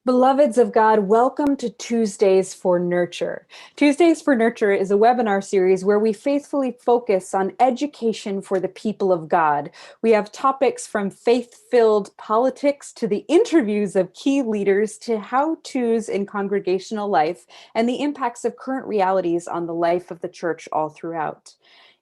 Beloveds of God, welcome to Tuesdays for Nurture. Tuesdays for Nurture is a webinar series where we faithfully focus on education for the people of God. We have topics from faith-filled politics to the interviews of key leaders to how-tos in congregational life and the impacts of current realities on the life of the church all throughout.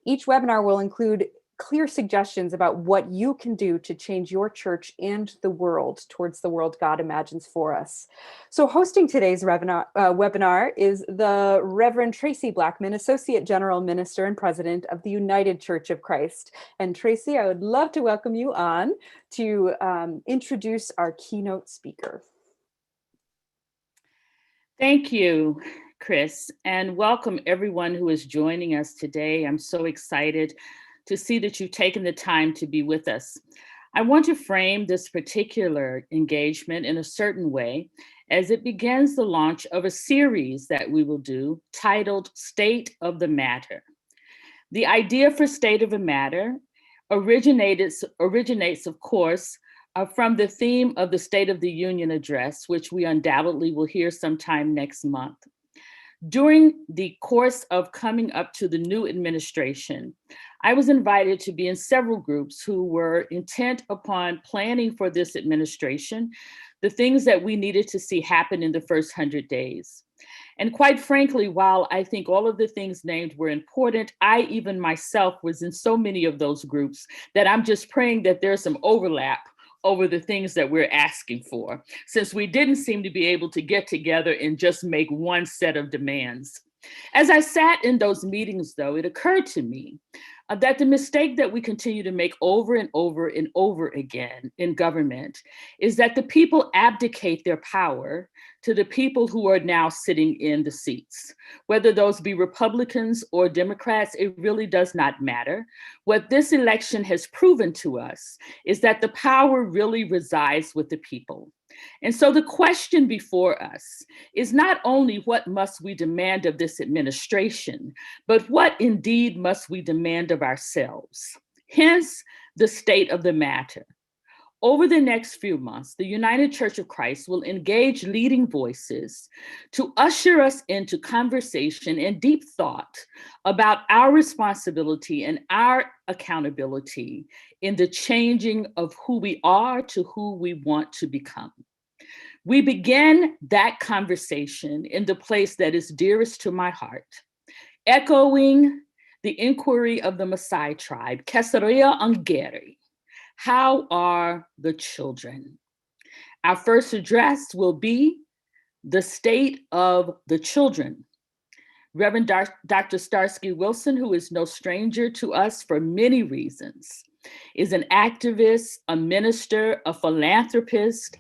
Each webinar will include clear suggestions about what you can do to change your church and the world towards the world God imagines for us. So hosting today's webinar is the Reverend Tracy Blackman, Associate General Minister and President of the United Church of Christ. And Tracy, I would love to welcome you on to introduce our keynote speaker. Thank you, Chris, and welcome everyone who is joining us today. I'm so excited to see that you've taken the time to be with us. I want to frame this particular engagement in a certain way as it begins the launch of a series that we will do titled State of the Matter. The idea for State of the Matter originates, of course, from the theme of the State of the Union address, which we undoubtedly will hear sometime next month. During the course of coming up to the new administration, I was invited to be in several groups who were intent upon planning for this administration, the things that we needed to see happen in the first 100 days. And quite frankly, while I think all of the things named were important, I even myself was in so many of those groups that I'm just praying that there's some overlap over the things that we're asking for, since we didn't seem to be able to get together and just make one set of demands. As I sat in those meetings, though, it occurred to me that the mistake that we continue to make over and over and over again in government is that the people abdicate their power to the people who are now sitting in the seats. Whether those be Republicans or Democrats, it really does not matter. What this election has proven to us is that the power really resides with the people. And so the question before us is not only what must we demand of this administration, but what indeed must we demand of ourselves? Hence, the state of the matter. Over the next few months, the United Church of Christ will engage leading voices to usher us into conversation and deep thought about our responsibility and our accountability in the changing of who we are to who we want to become. We begin that conversation in the place that is dearest to my heart, echoing the inquiry of the Maasai tribe, Keserea Angeri. How are the children? Our first address will be the state of the children. Reverend Dr. Starsky Wilson, who is no stranger to us for many reasons, is an activist, a minister, a philanthropist,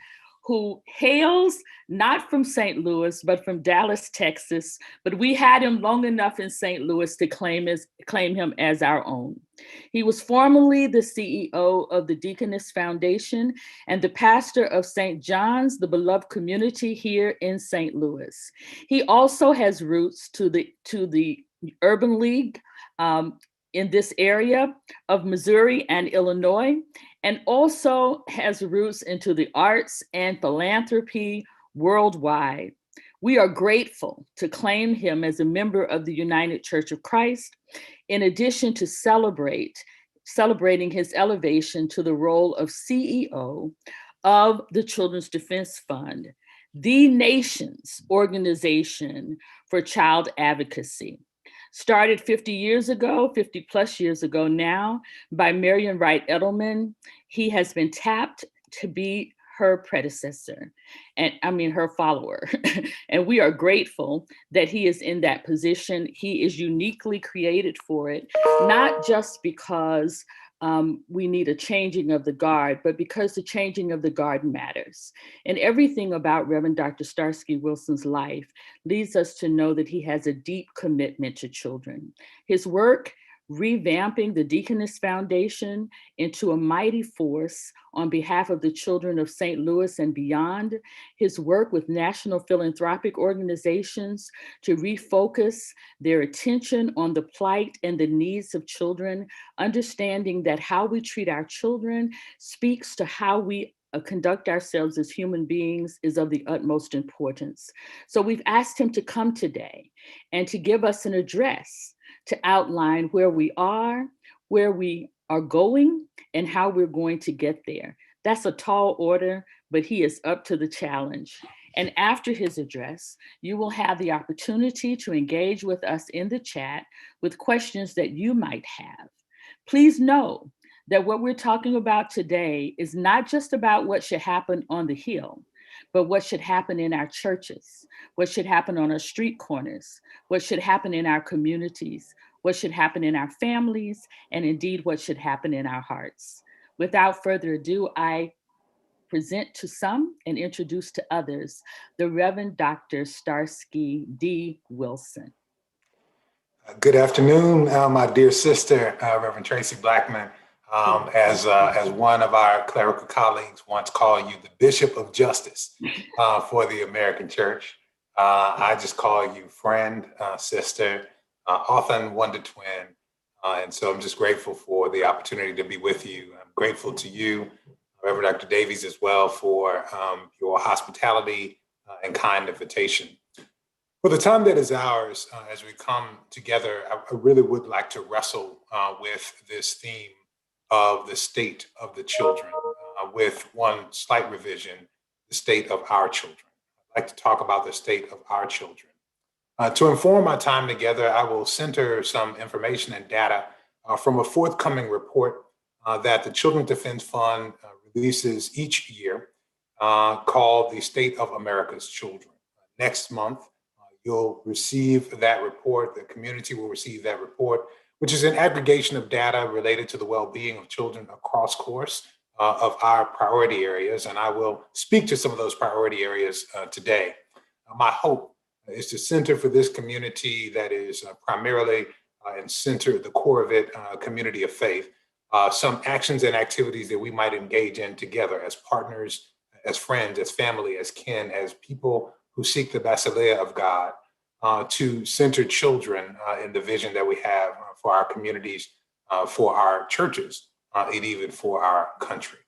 who hails not from St. Louis, but from Dallas, Texas. But we had him long enough in St. Louis to claim him as our own. He was formerly the CEO of the Deaconess Foundation and the pastor of St. John's, the beloved community here in St. Louis. He also has roots to the Urban League in this area of Missouri and Illinois, and also has roots into the arts and philanthropy worldwide. We are grateful to claim him as a member of the United Church of Christ, in addition to celebrating his elevation to the role of CEO of the Children's Defense Fund, the nation's organization for child advocacy. Started 50 plus years ago now, by Marian Wright Edelman. He has been tapped to be her predecessor, her follower. And we are grateful that he is in that position. He is uniquely created for it, not just because we need a changing of the guard, but because the changing of the guard matters. And everything about Reverend Dr. Starsky Wilson's life leads us to know that he has a deep commitment to children. His work revamping the Deaconess Foundation into a mighty force on behalf of the children of St. Louis and beyond, his work with national philanthropic organizations to refocus their attention on the plight and the needs of children, understanding that how we treat our children speaks to how we conduct ourselves as human beings is of the utmost importance. So we've asked him to come today and to give us an address to outline where we are, where we are going, and how we're going to get there. That's a tall order, but he is up to the challenge. And after his address, you will have the opportunity to engage with us in the chat with questions that you might have. Please know that what we're talking about today is not just about what should happen on the Hill, but what should happen in our churches, what should happen on our street corners, what should happen in our communities, what should happen in our families, and indeed what should happen in our hearts. Without further ado, I present to some and introduce to others the Reverend Dr. Starsky D. Wilson. Good afternoon, my dear sister, Reverend Tracy Blackman. As one of our clerical colleagues once called you, the Bishop of Justice for the American Church. I just call you friend, sister, often wonder twin. And so I'm just grateful for the opportunity to be with you. I'm grateful to you, Reverend Dr. Davies, as well, for your hospitality and kind invitation. For the time that is ours, as we come together, I really would like to wrestle with this theme of the state of the children, with one slight revision, the state of our children. I'd like to talk about the state of our children. To inform our time together, I will center some information and data from a forthcoming report that the Children's Defense Fund releases each year called The State of America's Children. Next month, you'll receive that report, the community will receive that report, which is an aggregation of data related to the well-being of children across course of our priority areas. And I will speak to some of those priority areas today. My hope is to center for this community that is primarily and center the core of it, community of faith, some actions and activities that we might engage in together as partners, as friends, as family, as kin, as people who seek the basileia of God, to center children in the vision that we have for our communities, for our churches, and even for our country.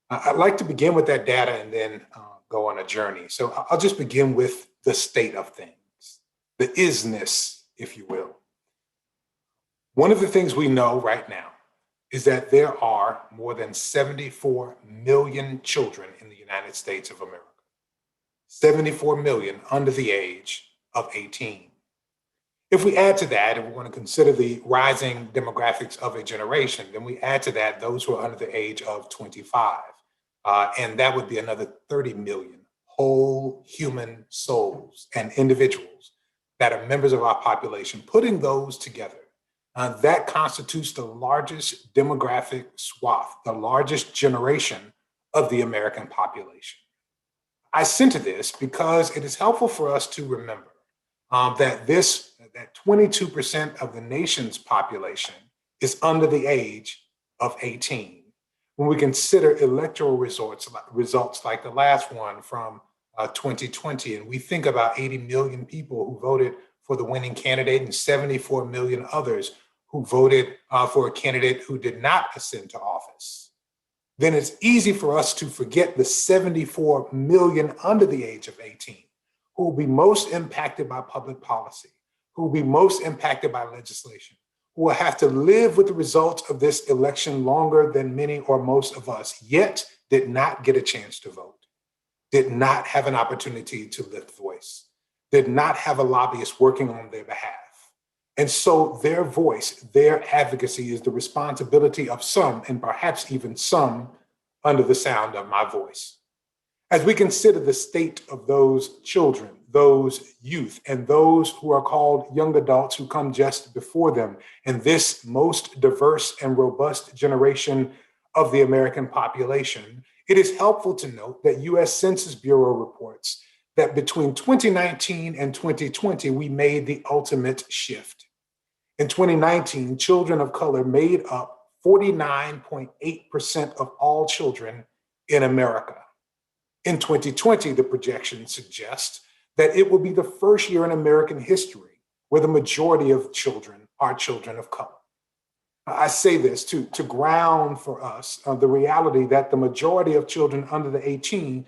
I'd like to begin with that data and then go on a journey. So I'll just begin with the state of things, the isness, if you will. One of the things we know right now is that there are more than 74 million children in the United States of America. 74 million under the age of 18. If we add to that, and we're going to consider the rising demographics of a generation, then we add to that those who are under the age of 25. And that would be another 30 million whole human souls and individuals that are members of our population. Putting those together, that constitutes the largest demographic swath, the largest generation of the American population. I center this because it is helpful for us to remember that 22% of the nation's population is under the age of 18. When we consider electoral results like the last one from 2020, and we think about 80 million people who voted for the winning candidate and 74 million others who voted for a candidate who did not ascend to office, then it's easy for us to forget the 74 million under the age of 18 who will be most impacted by public policy, who will be most impacted by legislation, who will have to live with the results of this election longer than many or most of us, yet did not get a chance to vote, did not have an opportunity to lift voice, did not have a lobbyist working on their behalf. And so their voice, their advocacy is the responsibility of some, and perhaps even some, under the sound of my voice. As we consider the state of those children, those youth, and those who are called young adults who come just before them in this most diverse and robust generation of the American population, it is helpful to note that US Census Bureau reports that between 2019 and 2020, we made the ultimate shift. In 2019, children of color made up 49.8% of all children in America. In 2020, the projections suggest that it will be the first year in American history where the majority of children are children of color. I say this to ground for us the reality that the majority of children under 18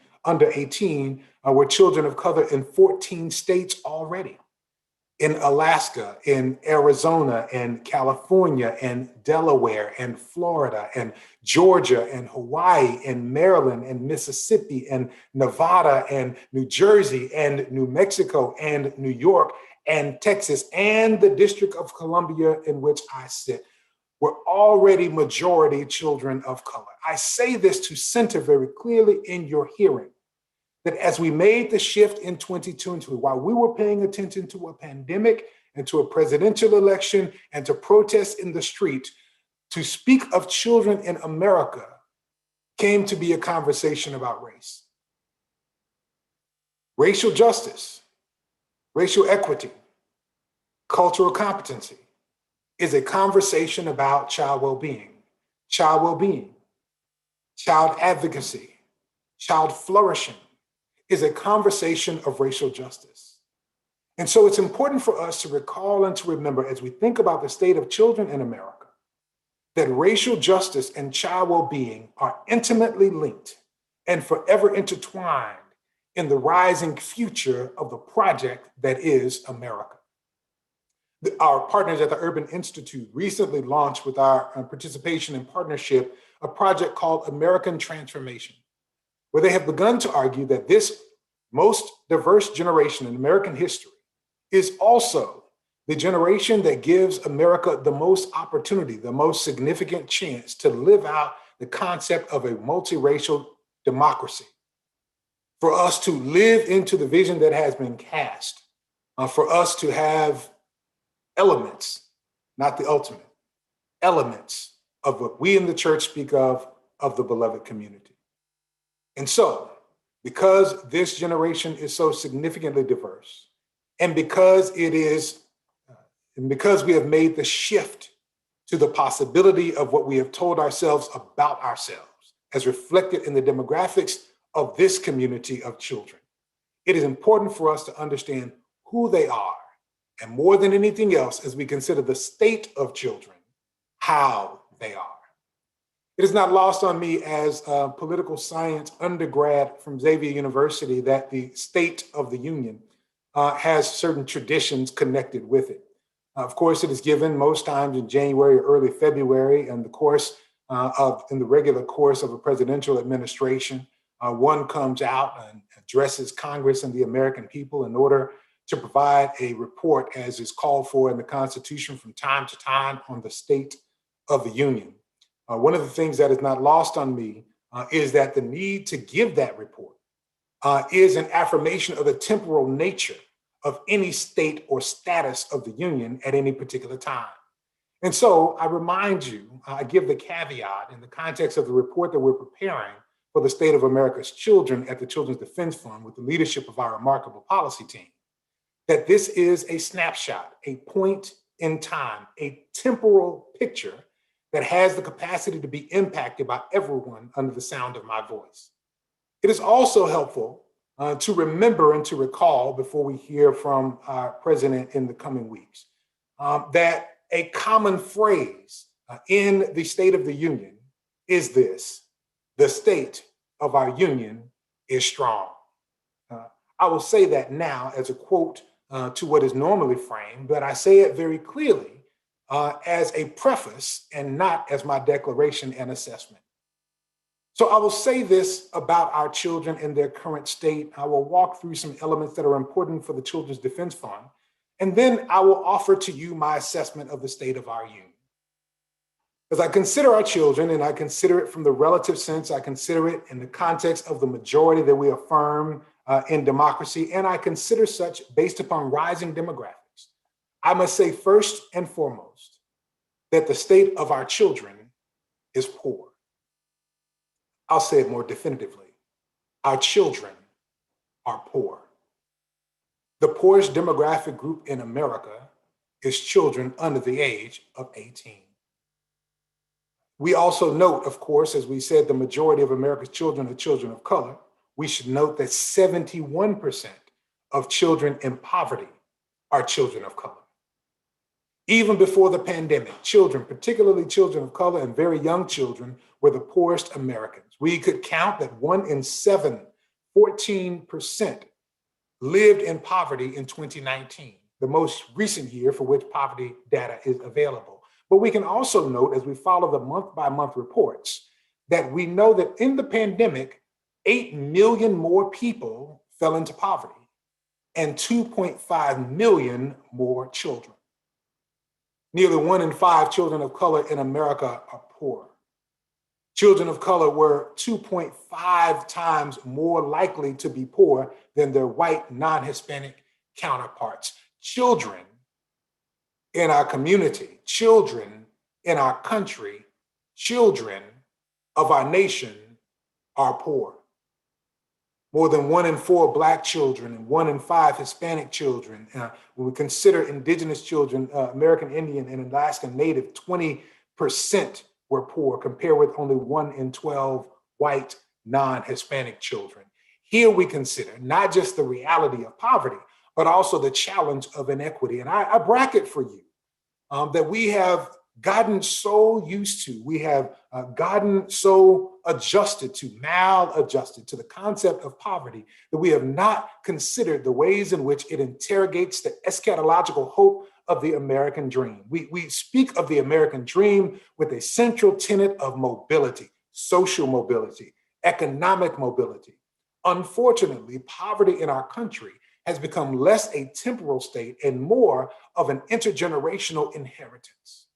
were children of color in 14 states already. In Alaska, in Arizona, in California, in Delaware, and Florida, and Georgia, and Hawaii, and Maryland, and Mississippi, and Nevada, and New Jersey, and New Mexico, and New York, and Texas, and the District of Columbia in which I sit, were already majority children of color. I say this to center very clearly in your hearing that as we made the shift in 2020, while we were paying attention to a pandemic and to a presidential election and to protests in the street, to speak of children in America came to be a conversation about race. Racial justice, racial equity, cultural competency is a conversation about child well-being, child advocacy, child flourishing, is a conversation of racial justice. And so it's important for us to recall and to remember as we think about the state of children in America, that racial justice and child well-being are intimately linked and forever intertwined in the rising future of the project that is America. Our partners at the Urban Institute recently launched with our participation and partnership, a project called American Transformation, where they have begun to argue that this most diverse generation in American history is also the generation that gives America the most opportunity, the most significant chance to live out the concept of a multiracial democracy, for us to live into the vision that has been cast, for us to have elements, not the ultimate, elements of what we in the church speak of the beloved community. And so, because this generation is so significantly diverse, and because we have made the shift to the possibility of what we have told ourselves about ourselves, as reflected in the demographics of this community of children, it is important for us to understand who they are, and more than anything else, as we consider the state of children, how they are. It is not lost on me as a political science undergrad from Xavier University that the State of the Union has certain traditions connected with it. Of course, it is given most times in January or early February in the regular course of a presidential administration. One comes out and addresses Congress and the American people in order to provide a report, as is called for in the Constitution from time to time, on the State of the Union. One of the things that is not lost on me is that the need to give that report is an affirmation of the temporal nature of any state or status of the union at any particular time. And so I remind you, I give the caveat in the context of the report that we're preparing for the state of America's children at the Children's Defense Fund with the leadership of our remarkable policy team, that this is a snapshot, a point in time, a temporal picture that has the capacity to be impacted by everyone under the sound of my voice. It is also helpful to remember and to recall, before we hear from our president in the coming weeks, that a common phrase in the State of the Union is this: the state of our union is strong. I will say that now as a quote to what is normally framed, but I say it very clearly as a preface and not as my declaration and assessment. So I will say this about our children in their current state. I will walk through some elements that are important for the Children's Defense Fund, and then I will offer to you my assessment of the state of our union. As I consider our children, and I consider it from the relative sense, I consider it in the context of the majority that we affirm in democracy, and I consider such based upon rising demographics, I must say first and foremost that the state of our children is poor. I'll say it more definitively. Our children are poor. The poorest demographic group in America is children under the age of 18. We also note, of course, as we said, the majority of America's children are children of color. We should note that 71% of children in poverty are children of color. Even before the pandemic, children, particularly children of color and very young children, were the poorest Americans. We could count that 1 in 7, 14%, lived in poverty in 2019, the most recent year for which poverty data is available. But we can also note, as we follow the month-by-month reports, that we know that in the pandemic, 8 million more people fell into poverty and 2.5 million more children. Nearly 1 in 5 children of color in America are poor. Children of color were 2.5 times more likely to be poor than their white non-Hispanic counterparts. Children in our community, children in our country, children of our nation are poor. More than 1 in 4 Black children and 1 in 5 Hispanic children. When we consider indigenous children, American Indian and Alaska Native, 20% were poor, compared with only 1 in 12 white non-Hispanic children. Here we consider not just the reality of poverty, but also the challenge of inequity. And I bracket for you that we have gotten so used to, we have gotten so maladjusted to the concept of poverty that we have not considered the ways in which it interrogates the eschatological hope of the American dream. We speak of the American dream with a central tenet of mobility, social mobility, economic mobility. Unfortunately, poverty in our country has become less a temporal state and more of an intergenerational inheritance,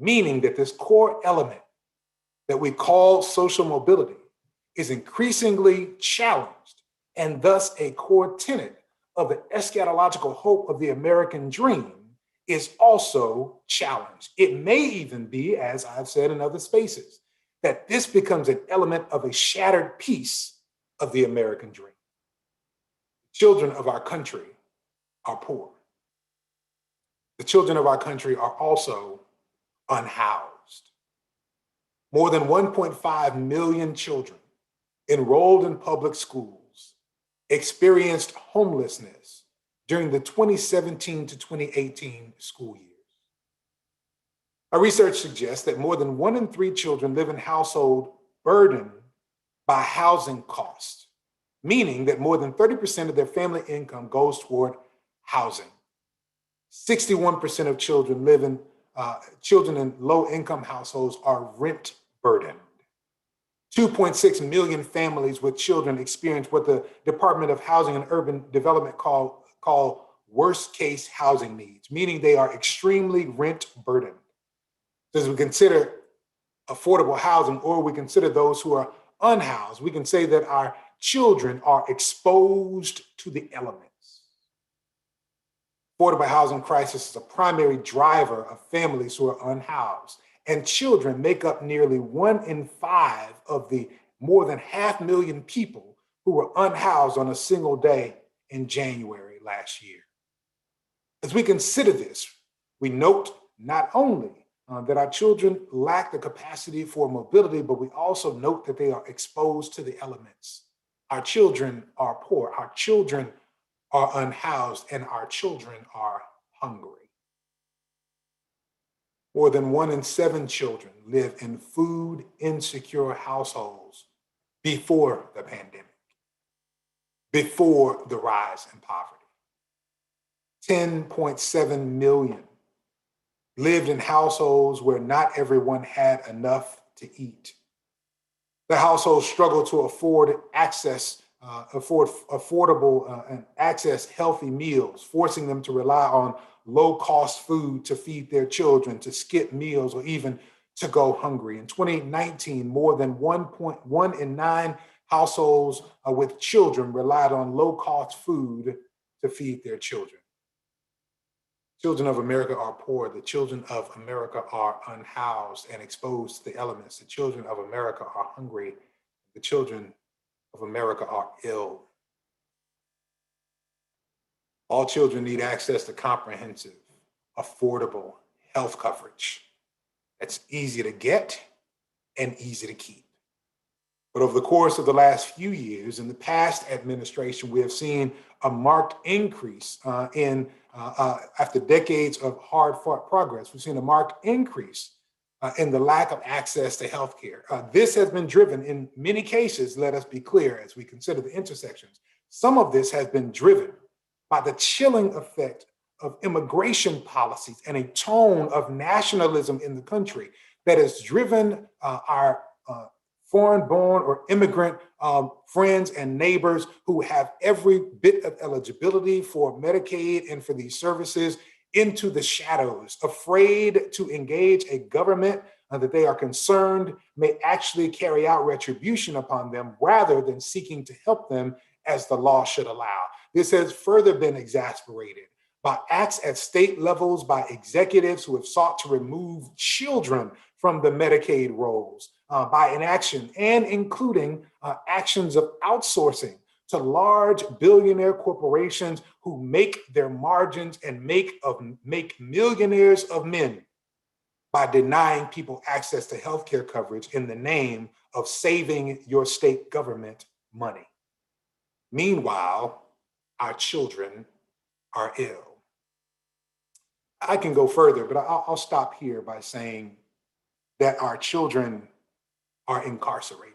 meaning that this core element that we call social mobility is increasingly challenged and thus a core tenet of the eschatological hope of the American dream is also challenged. It may even be, as I've said in other spaces, that this becomes an element of a shattered piece of the American dream. Children of our country are poor. The children of our country are also unhoused. More than 1.5 million children enrolled in public schools experienced homelessness during the 2017 to 2018 school years. Our research suggests that more than 1 in 3 children live in households burdened by housing costs, meaning that more than 30% of their family income goes toward housing. 61% of children in low-income households are rent burdened. 2.6 million families with children experience what the Department of Housing and Urban Development call worst-case housing needs, meaning they are extremely rent burdened. So as we consider affordable housing, or we consider those who are unhoused, we can say that our children are exposed to the elements. Affordable housing crisis is a primary driver of families who are unhoused, and children make up nearly 1 in 5 of the more than 500,000 people who were unhoused on a single day in January last year. As we consider this, we note not only that our children lack the capacity for mobility, but we also note that they are exposed to the elements. Our children are poor, our children are unhoused, and our children are hungry. More than 1 in 7 children live in food insecure households before the pandemic, before the rise in poverty. 10.7 million lived in households where not everyone had enough to eat. The households struggle to affordable and access healthy meals, forcing them to rely on low-cost food to feed their children, to skip meals, or even to go hungry. In 2019, more than 1.1 in 9 households with children relied on low-cost food to feed their children. Children of America are poor. The children of America are unhoused and exposed to the elements. The children of America are hungry. The children of America are ill. All children need access to comprehensive, affordable health coverage that's easy to get and easy to keep. But over the course of the last few years, in the past administration, we have seen a marked increase after decades of hard-fought progress. We've seen a marked increase in the lack of access to healthcare. This has been driven in many cases, let us be clear, as we consider the intersections. Some of this has been driven by the chilling effect of immigration policies and a tone of nationalism in the country that has driven our foreign-born or immigrant friends and neighbors who have every bit of eligibility for Medicaid and for these services into the shadows, afraid to engage a government that they are concerned may actually carry out retribution upon them rather than seeking to help them as the law should allow. This has further been exacerbated by acts at state levels by executives who have sought to remove children from the Medicaid rolls by inaction and including actions of outsourcing to large billionaire corporations who make their margins and make millionaires of men by denying people access to healthcare coverage in the name of saving your state government money. Meanwhile, our children are ill. I can go further, but I'll stop here by saying that our children are incarcerated.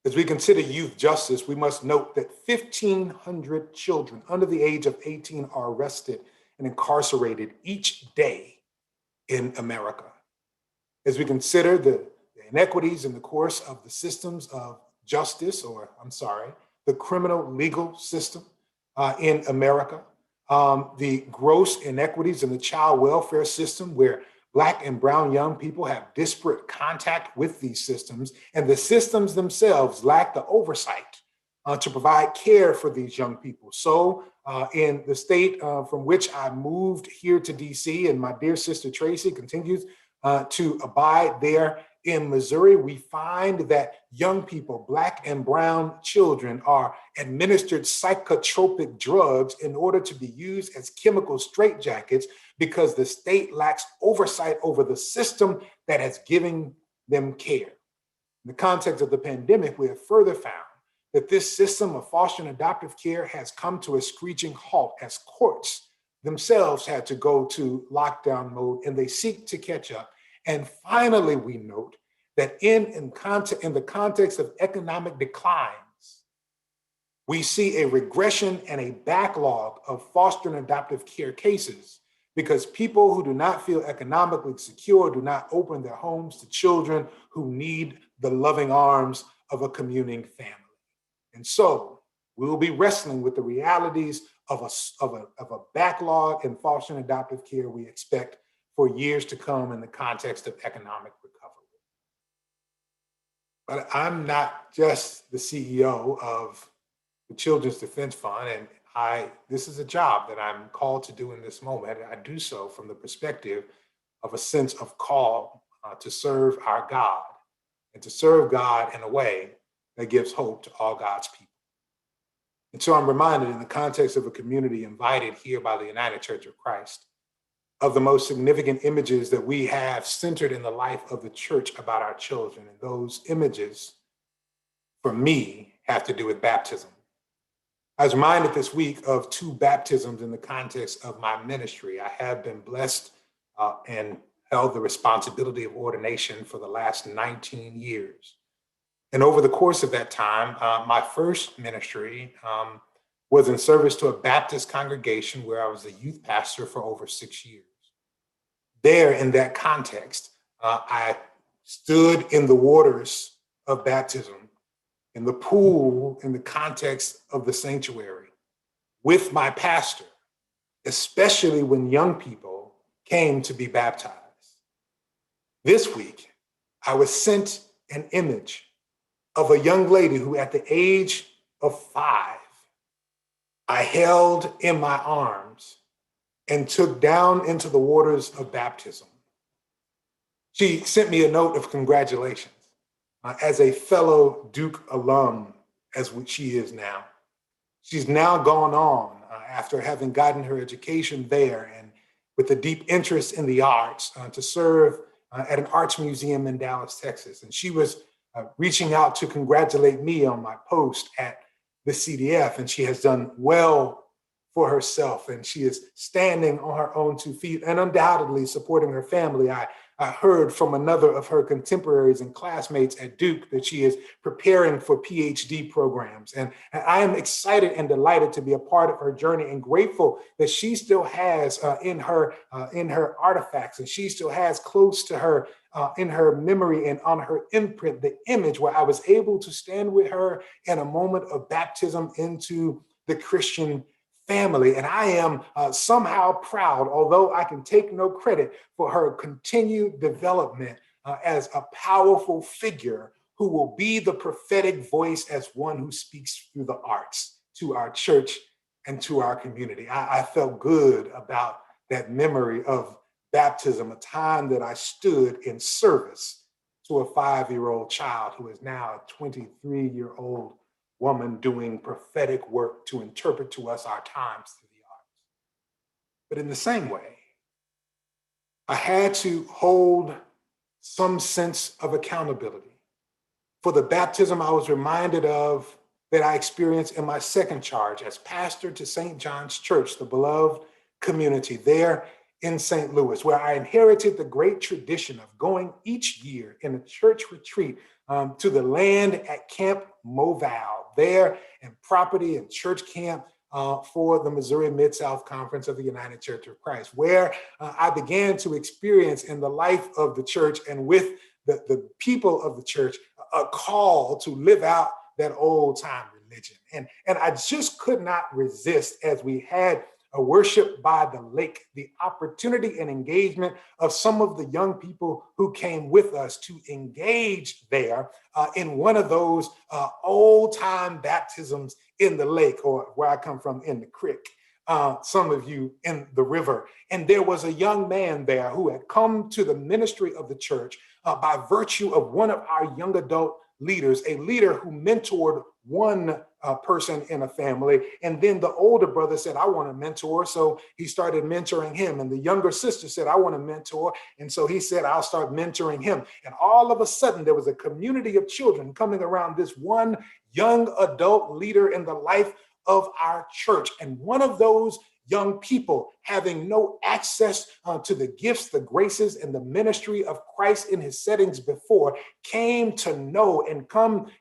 As we consider youth justice, we must note that 1,500 children under the age of 18 are arrested and incarcerated each day in America. As we consider the inequities in the course of the systems of justice, the criminal legal system in America, the gross inequities in the child welfare system where Black and brown young people have disparate contact with these systems, and the systems themselves lack the oversight to provide care for these young people. So in the state from which I moved here to DC, and my dear sister Tracy continues to abide there in Missouri, we find that young people, Black and brown children, are administered psychotropic drugs in order to be used as chemical straitjackets because the state lacks oversight over the system that has given them care. In the context of the pandemic, we have further found that this system of foster and adoptive care has come to a screeching halt as courts themselves had to go to lockdown mode and they seek to catch up. And finally, we note that in the context of economic declines, we see a regression and a backlog of foster and adoptive care cases because people who do not feel economically secure do not open their homes to children who need the loving arms of a communing family. And so we will be wrestling with the realities of a backlog in foster and adoptive care we expect for years to come in the context of economic recovery. But I'm not just the CEO of the Children's Defense Fund, and this is a job that I'm called to do in this moment. I do so from the perspective of a sense of call to serve our God and to serve God in a way that gives hope to all God's people. And so I'm reminded in the context of a community invited here by the United Church of Christ of the most significant images that we have centered in the life of the church about our children. And those images, for me, have to do with baptism. I was reminded this week of two baptisms in the context of my ministry. I have been blessed and held the responsibility of ordination for the last 19 years. And over the course of that time, my first ministry was in service to a Baptist congregation where I was a youth pastor for over 6 years. There, in that context, I stood in the waters of baptism, in the pool, in the context of the sanctuary, with my pastor, especially when young people came to be baptized. This week, I was sent an image of a young lady who, at the age of 5, I held in my arms and took down into the waters of baptism. She sent me a note of congratulations as a fellow Duke alum, as she is now. She's now gone on after having gotten her education there and with a deep interest in the arts to serve at an arts museum in Dallas, Texas. And she was reaching out to congratulate me on my post at the CDF, and she has done well for herself, and she is standing on her own 2 feet and undoubtedly supporting her family. I heard from another of her contemporaries and classmates at Duke that she is preparing for PhD programs. And I am excited and delighted to be a part of her journey and grateful that she still has in her artifacts, and she still has close to her in her memory and on her imprint, the image where I was able to stand with her in a moment of baptism into the Christian family. And I am somehow proud, although I can take no credit for her continued development as a powerful figure who will be the prophetic voice as one who speaks through the arts to our church and to our community. I felt good about that memory of baptism, a time that I stood in service to a 5-year-old child who is now a 23-year-old woman doing prophetic work to interpret to us our times through the arts. But in the same way, I had to hold some sense of accountability for the baptism I was reminded of that I experienced in my second charge as pastor to St. John's Church, the beloved community there in St. Louis, where I inherited the great tradition of going each year in a church retreat to the land at Camp Moval, there in property and church camp for the Missouri Mid-South Conference of the United Church of Christ, where I began to experience in the life of the church and with the people of the church a call to live out that old time religion. And I just could not resist, as we had a worship by the lake, the opportunity and engagement of some of the young people who came with us to engage there in one of those old time baptisms in the lake, or where I come from, in the creek, some of you in the river. And there was a young man there who had come to the ministry of the church by virtue of one of our young adult leaders, a leader who mentored one person in a family. And then the older brother said, I want to mentor. So he started mentoring him. And the younger sister said, I want to mentor. And so he said, I'll start mentoring him. And all of a sudden, there was a community of children coming around this one young adult leader in the life of our church. And one of those young people, having no access to the gifts, the graces, and the ministry of Christ in his settings before, came to know and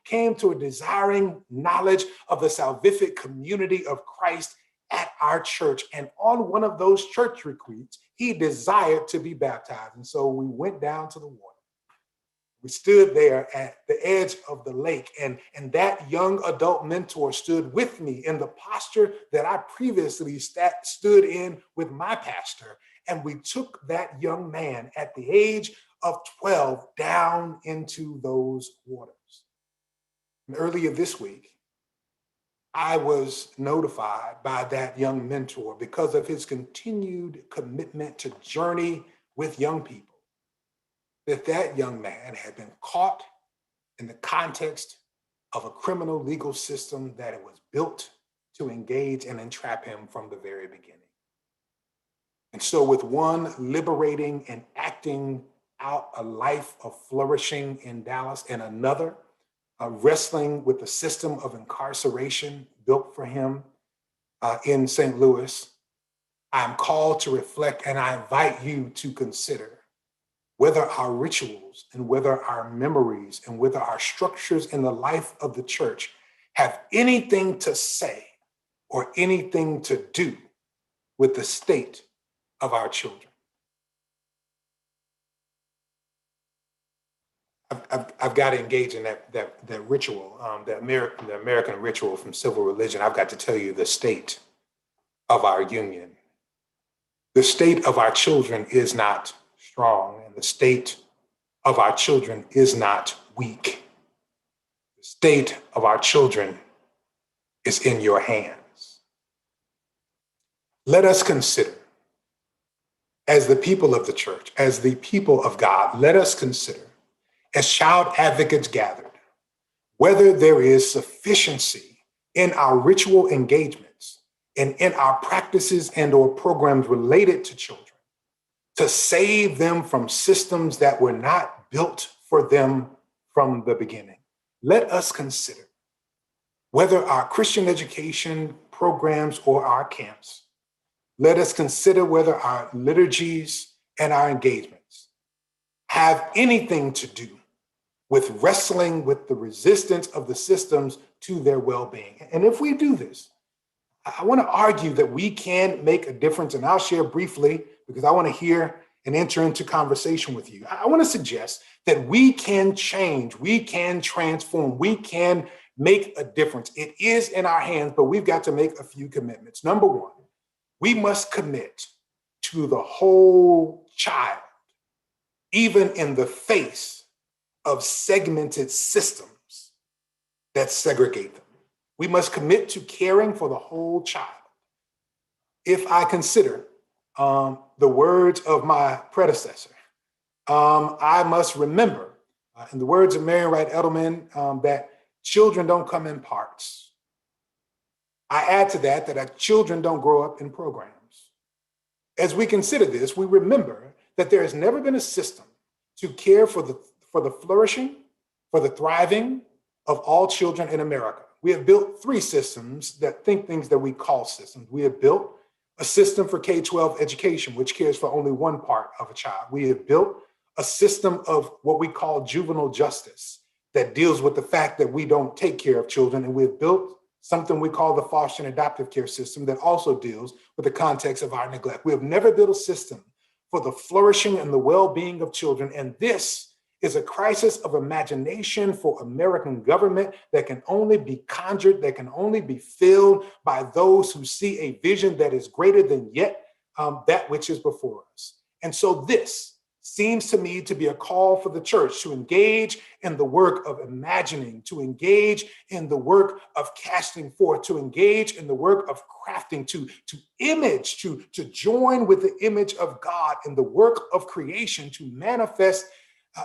came to a desiring knowledge of the salvific community of Christ at our church. And on one of those church retreats, he desired to be baptized. And so we went down to the water. We stood there at the edge of the lake, and that young adult mentor stood with me in the posture that I previously stood in with my pastor. And we took that young man at the age of 12 down into those waters. And earlier this week, I was notified by that young mentor, because of his continued commitment to journey with young people, that young man had been caught in the context of a criminal legal system that it was built to engage and entrap him from the very beginning. And so with one liberating and acting out a life of flourishing in Dallas, and another wrestling with the system of incarceration built for him in St. Louis, I'm called to reflect, and I invite you to consider whether our rituals and whether our memories and whether our structures in the life of the church have anything to say or anything to do with the state of our children. I've got to engage in that ritual, the American ritual from civil religion. I've got to tell you the state of our union. The state of our children is not strong, and the state of our children is not weak. The state of our children is in your hands. Let us consider, as the people of the church, as the people of God, let us consider, as child advocates gathered, whether there is sufficiency in our ritual engagements and in our practices and or programs related to children to save them from systems that were not built for them from from the beginning. Let us consider whether our Christian education programs or our camps, let us consider whether our liturgies and our engagements have anything to do with wrestling with the resistance of the systems to their well-being. And if we do this, I want to argue that we can make a difference, and I'll share briefly because I want to hear and enter into conversation with you. I want to suggest that we can change, we can transform, we can make a difference. It is in our hands, but we've got to make a few commitments. Number one, we must commit to the whole child, even in the face of segmented systems that segregate them. We must commit to caring for the whole child. If I consider the words of my predecessor, I must remember, in the words of Marian Wright Edelman, that children don't come in parts. I add to that our children don't grow up in programs. As we consider this, we remember that there has never been a system to care for the flourishing, for the thriving of all children in America. We have built three systems that think things that we call systems. We have built a system for K-12 education, which cares for only one part of a child. We have built a system of what we call juvenile justice that deals with the fact that we don't take care of children. And we have built something we call the foster and adoptive care system that also deals with the context of our neglect. We have never built a system for the flourishing and the well-being of children. And this is a crisis of imagination for American government that can only be conjured, that can only be filled by those who see a vision that is greater than yet that which is before us. And so this seems to me to be a call for the church to engage in the work of imagining, to engage in the work of casting forth, to engage in the work of crafting, to image, to join with the image of God in the work of creation, to manifest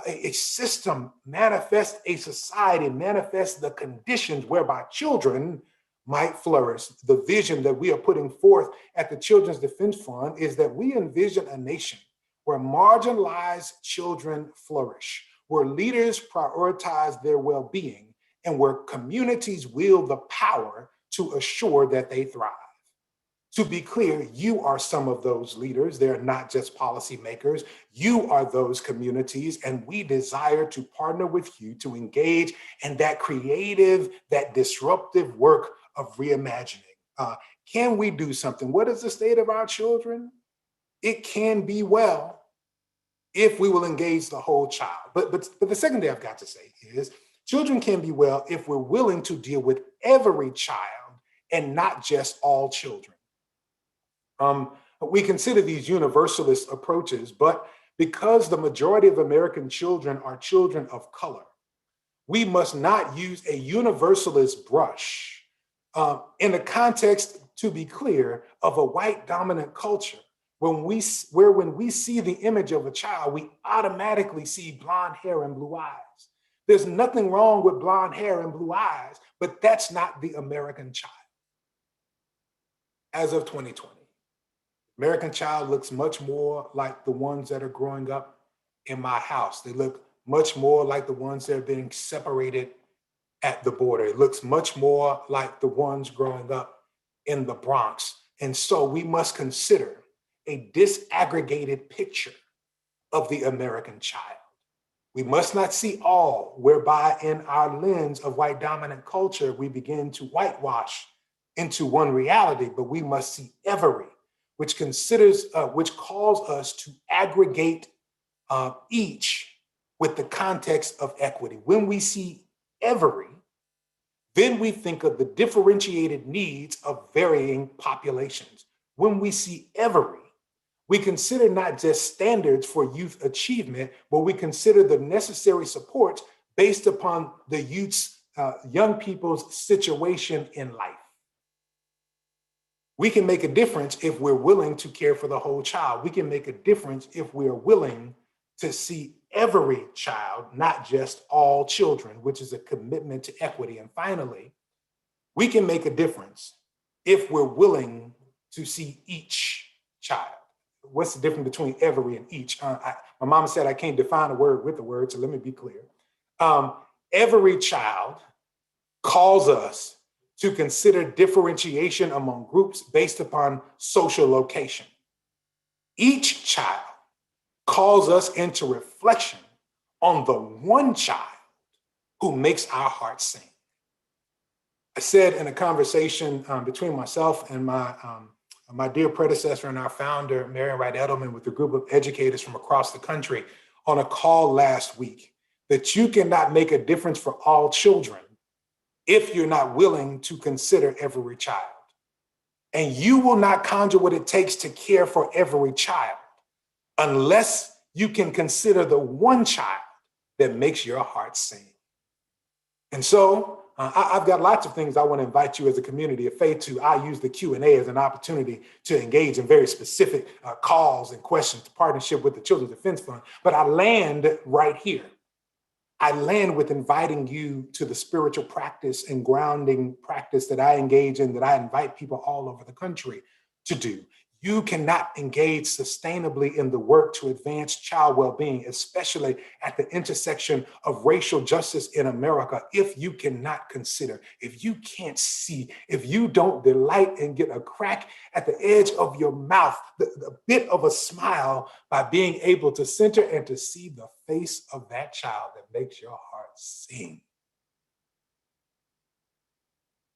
a system, manifest a society, manifest the conditions whereby children might flourish. The vision that we are putting forth at the Children's Defense Fund is that we envision a nation where marginalized children flourish, where leaders prioritize their well-being, and where communities wield the power to assure that they thrive. To be clear, you are some of those leaders. They're not just policymakers. You are those communities, and we desire to partner with you to engage in that creative, that disruptive work of reimagining. Can we do something? What is the state of our children? It can be well if we will engage the whole child. But the second thing I've got to say is children can be well if we're willing to deal with every child and not just all children. We consider these universalist approaches, but because the majority of American children are children of color, we must not use a universalist brush in the context, to be clear, of a white dominant culture. When we see the image of a child, we automatically see blonde hair and blue eyes. There's nothing wrong with blonde hair and blue eyes, but that's not the American child. As of 2020. American child looks much more like the ones that are growing up in my house. They look much more like the ones that are being separated at the border. It looks much more like the ones growing up in the Bronx. And so we must consider a disaggregated picture of the American child. We must not see all, whereby in our lens of white dominant culture, we begin to whitewash into one reality, but we must see every, which calls us to aggregate each with the context of equity. When we see every, then we think of the differentiated needs of varying populations. When we see every, we consider not just standards for youth achievement, but we consider the necessary supports based upon the young people's situation in life. We can make a difference if we're willing to care for the whole child. We can make a difference if we are willing to see every child, not just all children, which is a commitment to equity. And finally, we can make a difference if we're willing to see each child. What's the difference between every and each? My mom said I can't define a word with a word, so let me be clear. every child calls us to consider differentiation among groups based upon social location. Each child calls us into reflection on the one child who makes our hearts sing. I said in a conversation between myself and my dear predecessor and our founder, Marian Wright Edelman, with a group of educators from across the country on a call last week, that you cannot make a difference for all children if you're not willing to consider every child. And you will not conjure what it takes to care for every child unless you can consider the one child that makes your heart sing. And so I've got lots of things I want to invite you as a community of faith to. I use the Q&A as an opportunity to engage in very specific calls and questions to partnership with the Children's Defense Fund. But I land right here. I land with inviting you to the spiritual practice and grounding practice that I engage in, that I invite people all over the country to do. You cannot engage sustainably in the work to advance child well-being, especially at the intersection of racial justice in America, if you cannot consider, if you can't see, if you don't delight and get a crack at the edge of your mouth, the bit of a smile by being able to center and to see the face of that child that makes your heart sing.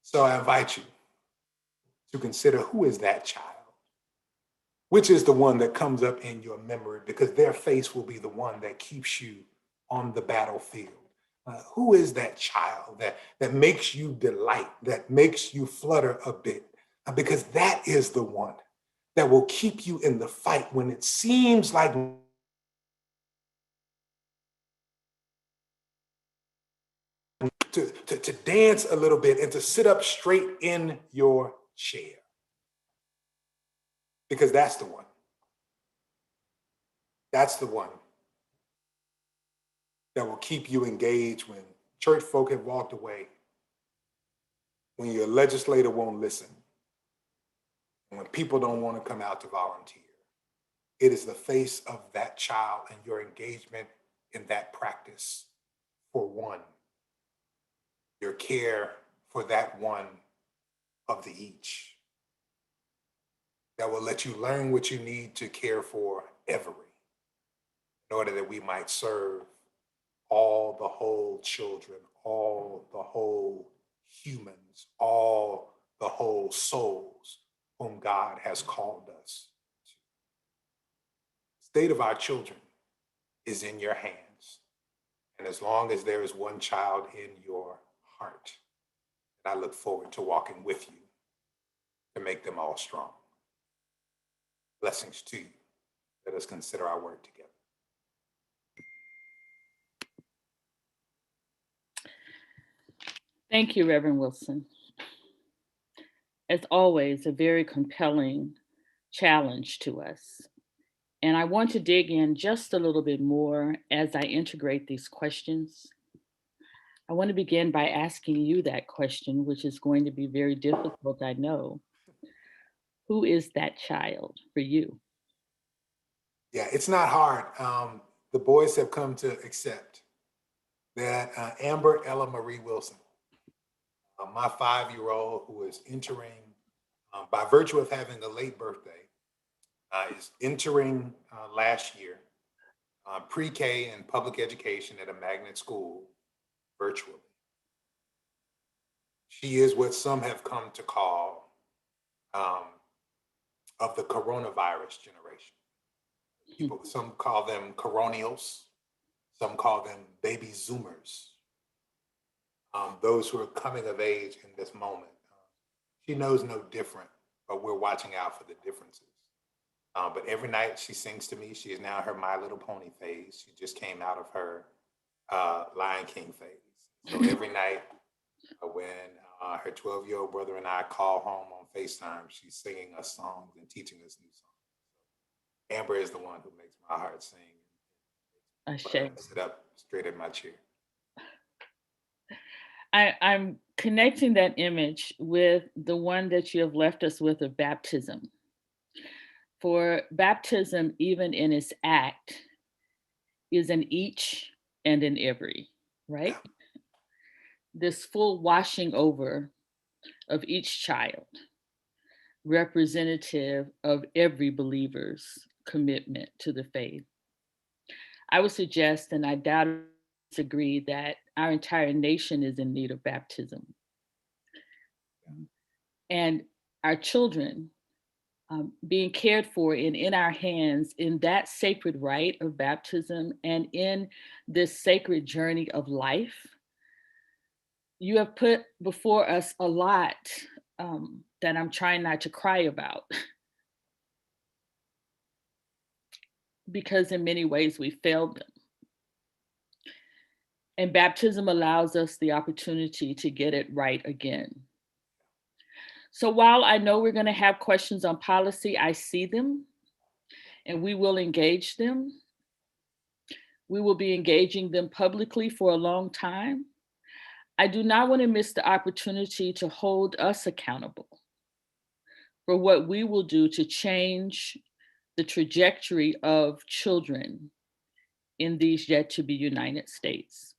So I invite you to consider, who is that child? Which is the one that comes up in your memory, because their face will be the one that keeps you on the battlefield. Who is that child that makes you delight, that makes you flutter a bit? Because that is the one that will keep you in the fight when it seems like to dance a little bit and to sit up straight in your chair. Because that's the one. That's the one that will keep you engaged when church folk have walked away, when your legislator won't listen, and when people don't want to come out to volunteer. It is the face of that child and your engagement in that practice for one, your care for that one of the each, that will let you learn what you need to care for every, in order that we might serve all the whole children, all the whole humans, all the whole souls whom God has called us to. The state of our children is in your hands. And as long as there is one child in your heart, I look forward to walking with you to make them all strong. Blessings to you. Let us consider our work together. Thank you, Reverend Wilson. As always, a very compelling challenge to us. And I want to dig in just a little bit more as I integrate these questions. I want to begin by asking you that question, which is going to be very difficult, I know. Who is that child for you? Yeah, it's not hard. The boys have come to accept that Amber Ella Marie Wilson, my 5-year-old who is entering, by virtue of having a late birthday, is entering last year pre-K and public education at a magnet school virtually. She is what some have come to call of the coronavirus generation. People, some call them coronials, some call them baby Zoomers. Those who are coming of age in this moment. She knows no different, but we're watching out for the differences. But every night she sings to me. She is now her My Little Pony phase. She just came out of her Lion King phase. So every night when her 12-year-old brother and I call home on FaceTime, she's singing us songs and teaching us new songs. Amber is the one who makes my heart sing. I sit up straight in my chair. I'm connecting that image with the one that you have left us with of baptism. For baptism, even in its act, is an each and an every, right? this full washing over of each child, representative of every believer's commitment to the faith. I would suggest, and I doubt disagree, that our entire nation is in need of baptism. And our children being cared for and in our hands in that sacred rite of baptism and in this sacred journey of life. You have put before us a lot that I'm trying not to cry about because in many ways we failed them. And baptism allows us the opportunity to get it right again. So while I know we're going to have questions on policy, I see them and we will engage them. We will be engaging them publicly for a long time. I do not want to miss the opportunity to hold us accountable for what we will do to change the trajectory of children in these yet to be United States.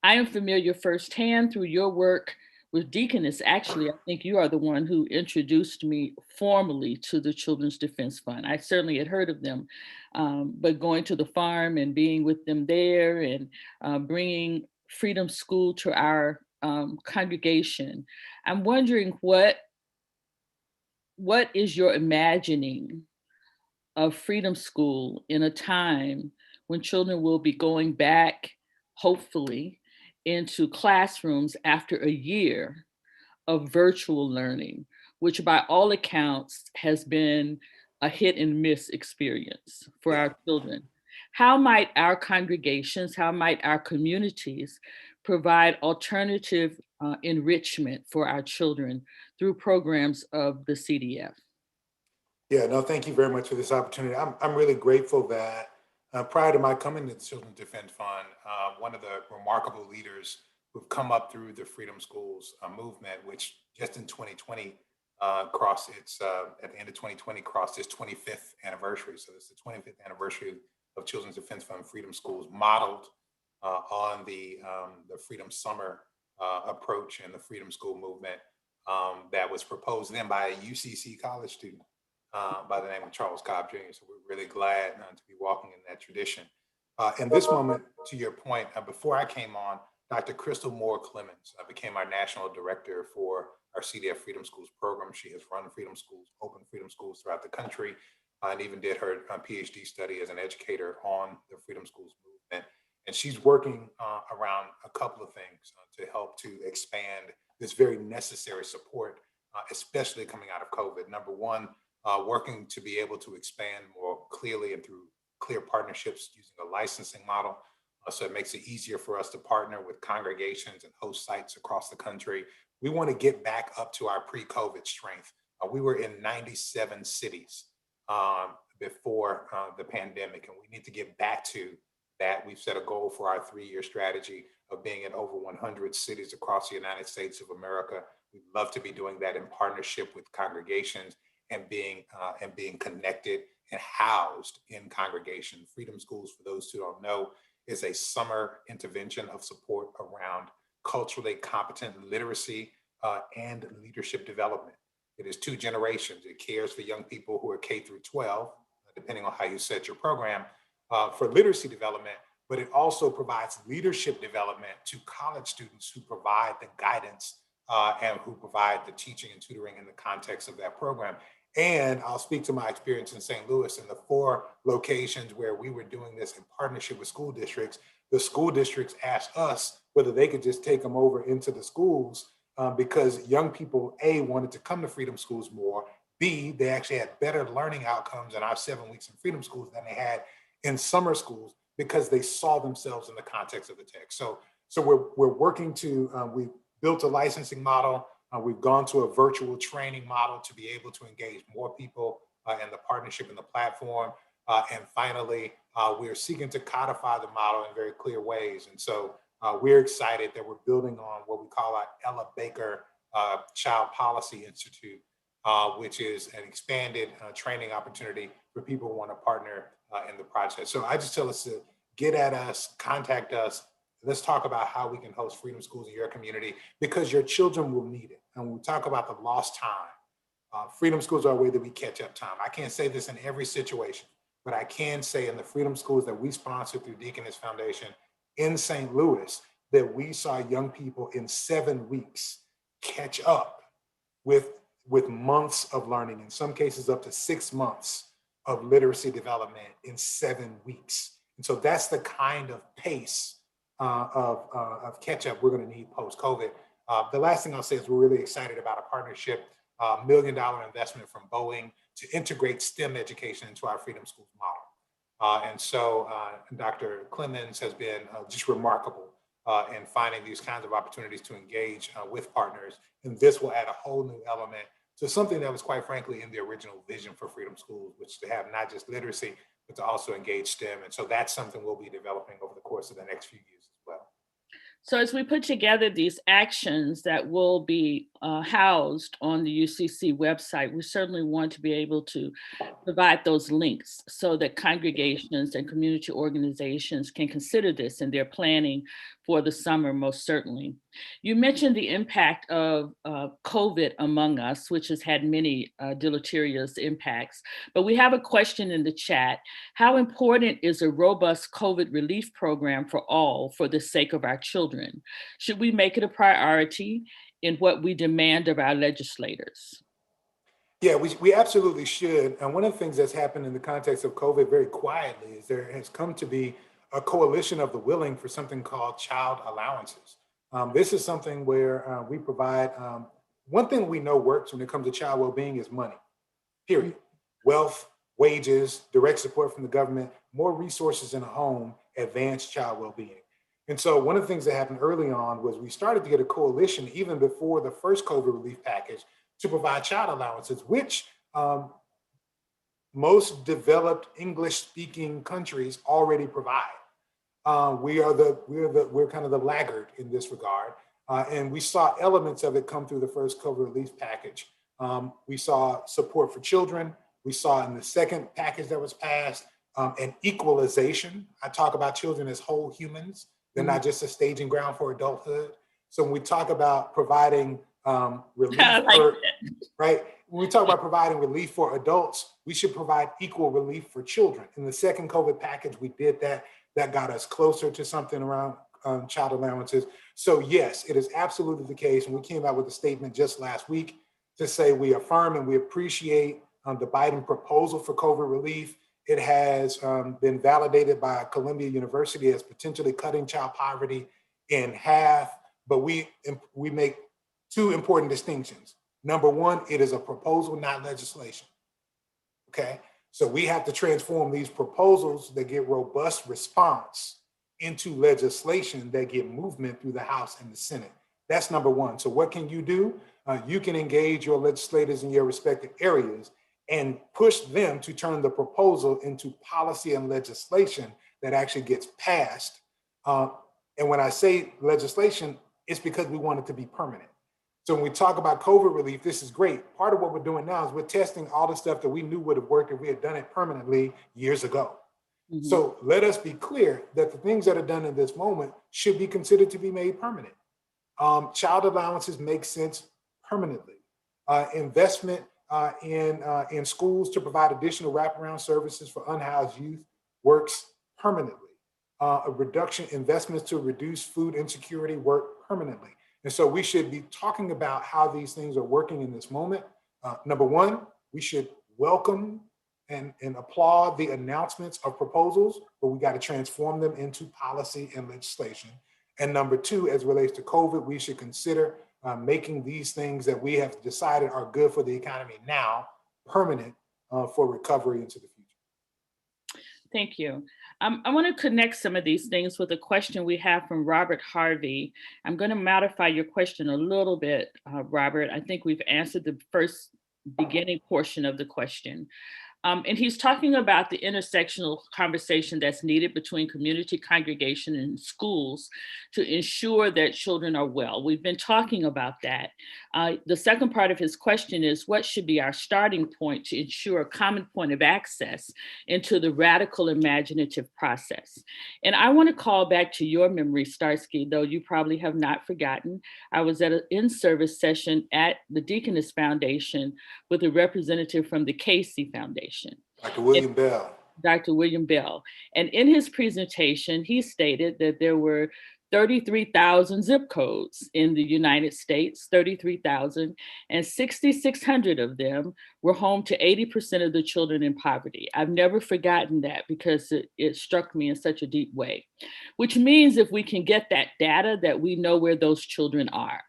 I am familiar firsthand through your work with Deaconess. Actually, I think you are the one who introduced me formally to the Children's Defense Fund. I certainly had heard of them, but going to the farm and being with them there and bringing Freedom School to our congregation, I'm wondering what is your imagining of Freedom School in a time when children will be going back, hopefully, into classrooms after a year of virtual learning, which by all accounts has been a hit and miss experience for our children. How might our congregations, how might our communities provide alternative enrichment for our children through programs of the CDF? Yeah, no, thank you very much for this opportunity. I'm really grateful that prior to my coming to the Children's Defense Fund, one of the remarkable leaders who've come up through the Freedom Schools movement, which just in 2020 crossed its, at the end of 2020, crossed its 25th anniversary. So this is the 25th anniversary of Children's Defense Fund Freedom Schools, modeled on the Freedom Summer approach and the Freedom School movement that was proposed then by a UCC college student by the name of Charles Cobb Jr. So we're really glad to be walking in that tradition. In this moment, to your point, before I came on, Dr. Crystal Moore Clemens became our national director for our CDF Freedom Schools program. She has run Freedom Schools, open Freedom Schools throughout the country, and even did her PhD study as an educator on the Freedom Schools movement. And she's working around a couple of things to help to expand this very necessary support, especially coming out of COVID. Number one, working to be able to expand more clearly and through clear partnerships using a licensing model. So it makes it easier for us to partner with congregations and host sites across the country. We want to get back up to our pre-COVID strength. We were in 97 cities before the pandemic, and we need to get back to that. We've set a goal for our 3-year strategy of being in over 100 cities across the United States of America. We'd love to be doing that in partnership with congregations and being connected and housed in congregation. Freedom Schools, for those who don't know, is a summer intervention of support around culturally competent literacy and leadership development. It is 2 generations. It cares for young people who are K through 12, depending on how you set your program, for literacy development, but it also provides leadership development to college students who provide the guidance and who provide the teaching and tutoring in the context of that program. And I'll speak to my experience in St. Louis in the 4 locations where we were doing this in partnership with school districts. The school districts asked us whether they could just take them over into the schools because young people, A, wanted to come to Freedom Schools more, B, they actually had better learning outcomes in our 7 weeks in Freedom Schools than they had in summer schools because they saw themselves in the context of the text. So we're working to, we built a licensing model. We've gone to a virtual training model to be able to engage more people in the partnership and the platform. And finally, we are seeking to codify the model in very clear ways. And so we're excited that we're building on what we call our Ella Baker Child Policy Institute, which is an expanded training opportunity for people who want to partner in the project. So I just tell us to get at us, contact us, Let's talk about how we can host freedom schools in your community, because your children will need it. And when we talk about the lost time, freedom schools are a way that we catch up time. I can't say this in every situation, but I can say in the freedom schools that we sponsor through Deaconess Foundation in St. Louis, that we saw young people in 7 weeks catch up with months of learning, in some cases up to 6 months of literacy development in 7 weeks. And so that's the kind of pace of catch up we're going to need post-COVID. The last thing I'll say is we're really excited about a partnership, $1 million investment from Boeing to integrate STEM education into our Freedom Schools model. And so Dr. Clemens has been just remarkable in finding these kinds of opportunities to engage with partners. And this will add a whole new element to something that was, quite frankly, in the original vision for Freedom Schools, which to have not just literacy, but to also engage STEM. And so that's something we'll be developing over the course of the next few years as well. So as we put together these actions that will be housed on the UCC website, we certainly want to be able to provide those links so that congregations and community organizations can consider this in their planning for the summer, most certainly. You mentioned the impact of COVID among us, which has had many deleterious impacts, but we have a question in the chat. How important is a robust COVID relief program for all for the sake of our children? Should we make it a priority in what we demand of our legislators? Yeah, we absolutely should. And one of the things that's happened in the context of COVID very quietly is there has come to be a coalition of the willing for something called child allowances. This is something where we provide, one thing we know works when it comes to child well-being is money, period. Wealth, wages, direct support from the government, more resources in a home, advanced child well-being. And so one of the things that happened early on was we started to get a coalition even before the first COVID relief package to provide child allowances, which most developed English-speaking countries already provide. We're kind of the laggard in this regard, and we saw elements of it come through the first COVID relief package. We saw support for children. We saw in the second package that was passed an equalization. I talk about children as whole humans. They're not just a staging ground for adulthood. So when we talk about providing relief for, right? When we talk about providing relief for adults, we should provide equal relief for children. In the second COVID package, we did that. That got us closer to something around child allowances. So yes, it is absolutely the case. And we came out with a statement just last week to say we affirm and we appreciate the Biden proposal for COVID relief. It has been validated by Columbia University as potentially cutting child poverty in half. But we make two important distinctions. Number one, it is a proposal, not legislation. Okay, so we have to transform these proposals that get robust response into legislation that get movement through the House and the Senate. That's number one. So what can you do? You can engage your legislators in your respective areas and push them to turn the proposal into policy and legislation that actually gets passed. And when I say legislation, it's because we want it to be permanent. So when we talk about COVID relief, this is great. Part of what we're doing now is we're testing all the stuff that we knew would have worked if we had done it permanently years ago. Mm-hmm. So let us be clear that the things that are done in this moment should be considered to be made permanent. Child allowances make sense permanently. Investment in schools to provide additional wraparound services for unhoused youth works permanently. A reduction investments to reduce food insecurity work permanently. And so we should be talking about how these things are working in this moment. Number one, we should welcome and applaud the announcements of proposals, but we got to transform them into policy and legislation. And number two, as it relates to COVID, we should consider making these things that we have decided are good for the economy now permanent for recovery into the future. Thank you. I want to connect some of these things with a question we have from Robert Harvey. I'm going to modify your question a little bit, Robert. I think we've answered the first beginning portion of the question. And he's talking about the intersectional conversation that's needed between community, congregation, and schools to ensure that children are well. We've been talking about that. The second part of his question is, what should be our starting point to ensure a common point of access into the radical imaginative process? And I want to call back to your memory, Starsky, though you probably have not forgotten. I was at an in-service session at the Deaconess Foundation with a representative from the Casey Foundation. Dr. William Bell. Dr. William Bell. And in his presentation, he stated that there were 33,000 zip codes in the United States, 33,000, and 6,600 of them were home to 80% of the children in poverty. I've never forgotten that because it struck me in such a deep way, which means if we can get that data, that we know where those children are.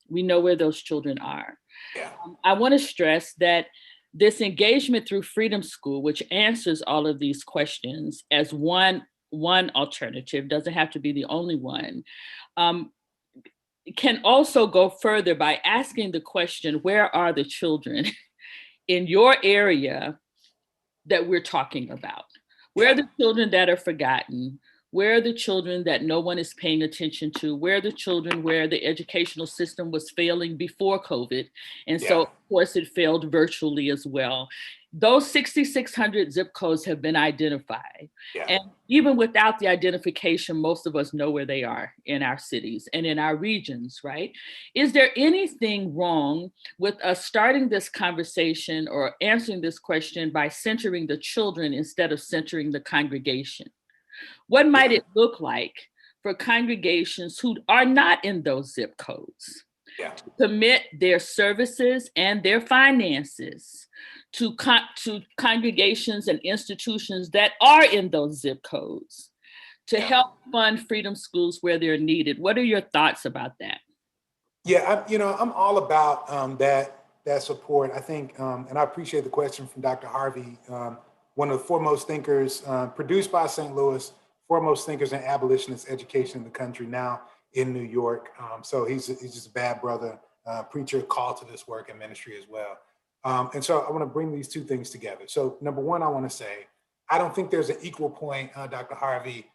We know where those children are. Yeah. I want to stress that this engagement through Freedom School, which answers all of these questions as one alternative, doesn't have to be the only one, can also go further by asking the question, where are the children in your area that we're talking about? Where are the children that are forgotten? Where are the children that no one is paying attention to? Where are the children where the educational system was failing before COVID? And so, of course, it failed virtually as well. Those 6,600 zip codes have been identified. Yeah. And even without the identification, most of us know where they are in our cities and in our regions, right? Is there anything wrong with us starting this conversation or answering this question by centering the children instead of centering the congregation? What might it look like for congregations who are not in those zip codes to commit their services and their finances to congregations and institutions that are in those zip codes to help fund freedom schools where they're needed? What are your thoughts about that? Yeah, I'm all about that support. I think, and I appreciate the question from Dr. Harvey, one of the foremost thinkers, produced by St. Louis, foremost thinkers in abolitionist education in the country, now in New York. So he's just a bad brother, preacher, called to this work and ministry as well. And so I want to bring these two things together. So number one, I want to say, I don't think there's an equal point, Dr. Harvey.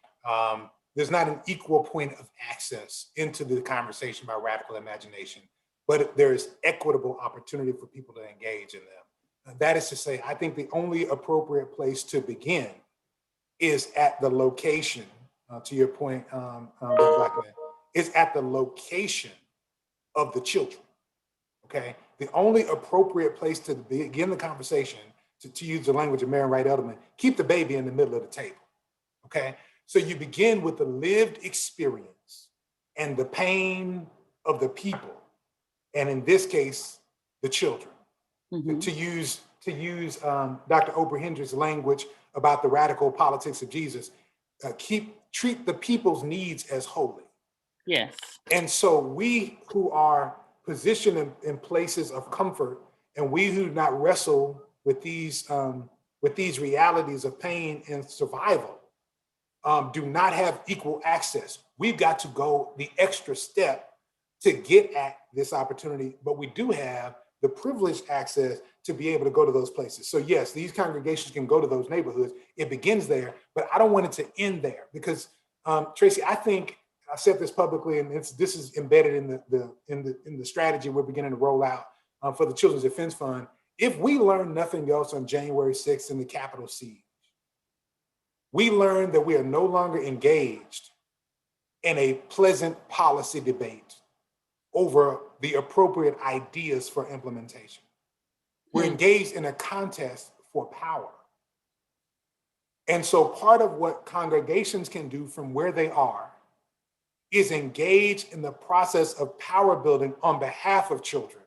There's not an equal point of access into the conversation about radical imagination, but there is equitable opportunity for people to engage in them. That is to say, I think the only appropriate place to begin is at the location, to your point, Blackman, is at the location of the children, okay? The only appropriate place to begin the conversation, to use the language of Marian Wright Edelman, keep the baby in the middle of the table, okay? So you begin with the lived experience and the pain of the people, and in this case, the children. Mm-hmm. To use Dr. Oprah Hendrick's language about the radical politics of Jesus, treat the people's needs as holy. Yes. And so we who are positioned in places of comfort, and we who do not wrestle with these realities of pain and survival, do not have equal access. We've got to go the extra step to get at this opportunity, but we do have the privileged access to be able to go to those places. So yes, these congregations can go to those neighborhoods. It begins there, but I don't want it to end there because, Tracy, I think I said this publicly, and this is embedded in the strategy we're beginning to roll out for the Children's Defense Fund. If we learn nothing else on January 6th in the Capitol siege, we learned that we are no longer engaged in a pleasant policy debate over the appropriate ideas for implementation. We're engaged in a contest for power. And so part of what congregations can do from where they are is engage in the process of power building on behalf of children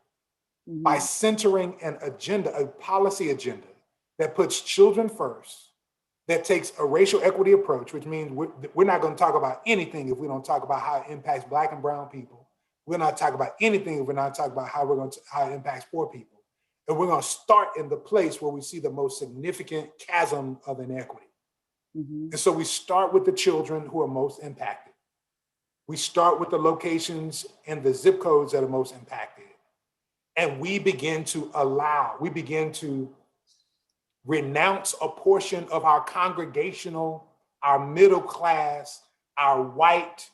by centering an agenda, a policy agenda that puts children first, that takes a racial equity approach, which means we're not going to talk about anything if we don't talk about how it impacts Black and brown people. We're not talking about anything if we're not talking about how it impacts poor people. And we're going to start in the place where we see the most significant chasm of inequity. And so we start with the children who are most impacted. We start with the locations and the zip codes that are most impacted. And we begin to renounce a portion of our congregational, our middle class, our white,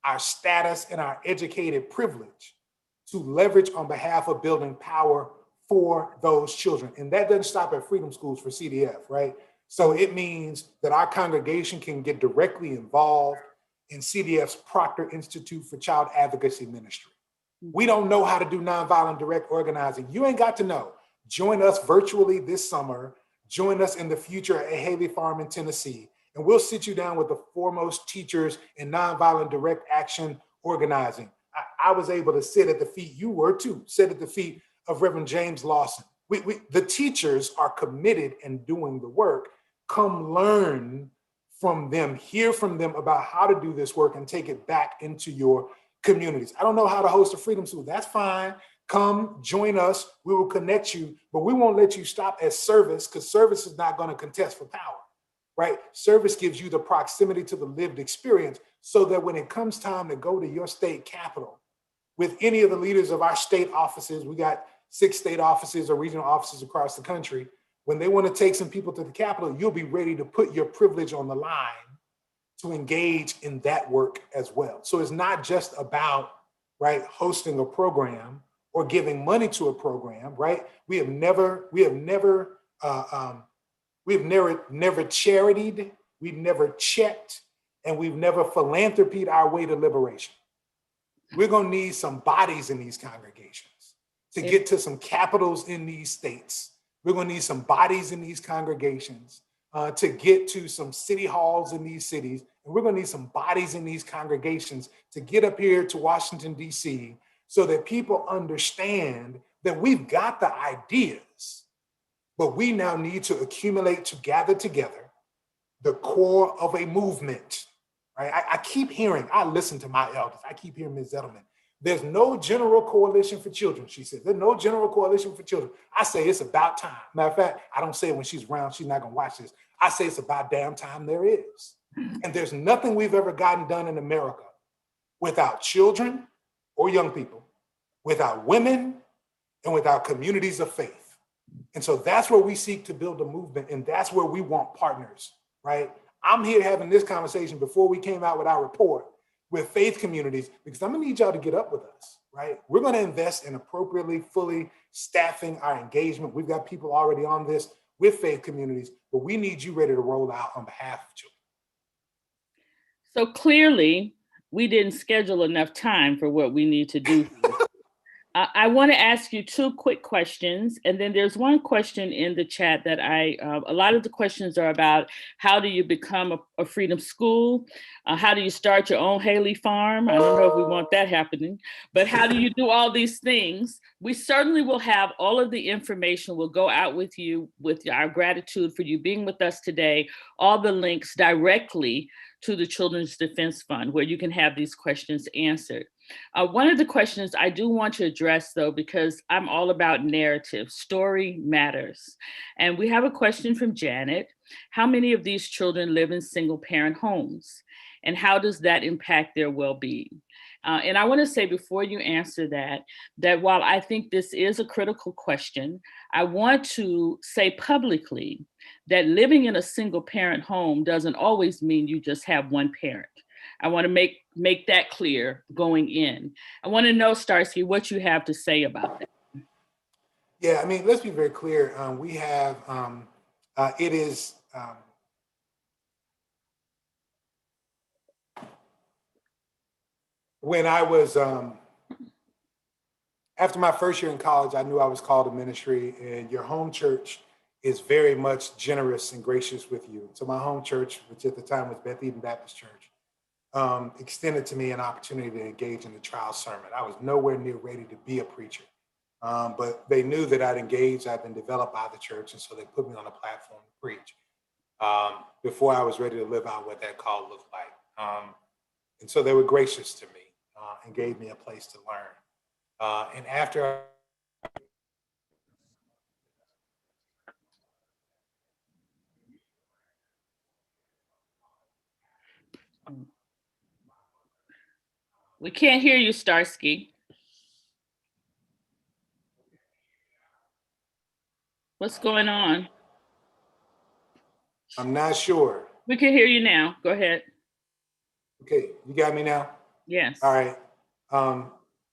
our status, and our educated privilege to leverage on behalf of building power for those children. And that doesn't stop at Freedom Schools for CDF, right? So it means that our congregation can get directly involved in CDF's Proctor Institute for Child Advocacy Ministry. We don't know how to do nonviolent direct organizing. You ain't got to know. Join us virtually this summer. Join us in the future at Haley Farm in Tennessee. And we'll sit you down with the foremost teachers in nonviolent direct action organizing. I was able to sit at the feet, you were too, sit at the feet of Reverend James Lawson. The teachers are committed and doing the work. Come learn from them, hear from them about how to do this work and take it back into your communities. I don't know how to host a Freedom School. That's fine. Come join us. We will connect you, but we won't let you stop at service because service is not going to contest for power, right? Service gives you the proximity to the lived experience so that when it comes time to go to your state capital with any of the leaders of our state offices, we got 6 state offices or regional offices across the country. When they want to take some people to the Capitol, you'll be ready to put your privilege on the line to engage in that work as well. So it's not just about, right, hosting a program or giving money to a program, right? We have never charitied, we've never checked, and we've never philanthropied our way to liberation. We're gonna need some bodies in these congregations to get to some capitals in these states. We're gonna need some bodies in these congregations to get to some city halls in these cities. And we're gonna need some bodies in these congregations to get up here to Washington, DC, so that people understand that we've got the ideas, but we now need to accumulate to gather together the core of a movement, right? I keep hearing, I listen to my elders, I keep hearing Ms. Edelman, there's no general coalition for children, she said. There's no general coalition for children. I say it's about time. Matter of fact, I don't say it when she's around, she's not gonna watch this. I say it's about damn time there is. And there's nothing we've ever gotten done in America without children or young people, without women, and without communities of faith. And so that's where we seek to build a movement, and that's where we want partners, right? I'm here having this conversation before we came out with our report with faith communities, because I'm gonna need y'all to get up with us, right? We're gonna invest in appropriately, fully staffing our engagement. We've got people already on this with faith communities, but we need you ready to roll out on behalf of children. So clearly, we didn't schedule enough time for what we need to do. I want to ask you 2 quick questions, and then there's one question in the chat that a lot of the questions are about how do you become a Freedom School? How do you start your own Haley Farm? I don't know if we want that happening, but how do you do all these things? We certainly will have all of the information. We'll go out with you with our gratitude for you being with us today, all the links directly to the Children's Defense Fund where you can have these questions answered. One of the questions I do want to address, though, because I'm all about narrative, story matters. And we have a question from Janet. How many of these children live in single parent homes? And how does that impact their well-being? And I want to say before you answer that while I think this is a critical question, I want to say publicly that living in a single parent home doesn't always mean you just have one parent. I want to make that clear going in. I want to know, Starsky, what you have to say about that. Yeah, I mean, let's be very clear. We have, when I was, after my first year in college, I knew I was called to ministry, and your home church is very much generous and gracious with you. So my home church, which at the time was Beth Eden Baptist Church, extended to me an opportunity to engage in the trial sermon. I was nowhere near ready to be a preacher, but they knew that I'd engaged, I'd been developed by the church, and so they put me on a platform to preach before I was ready to live out what that call looked like. And so they were gracious to me and gave me a place to learn. And after We can't hear you, Starsky. What's going on? I'm not sure. We can hear you now. Go ahead. Okay, you got me now? Yes. All right.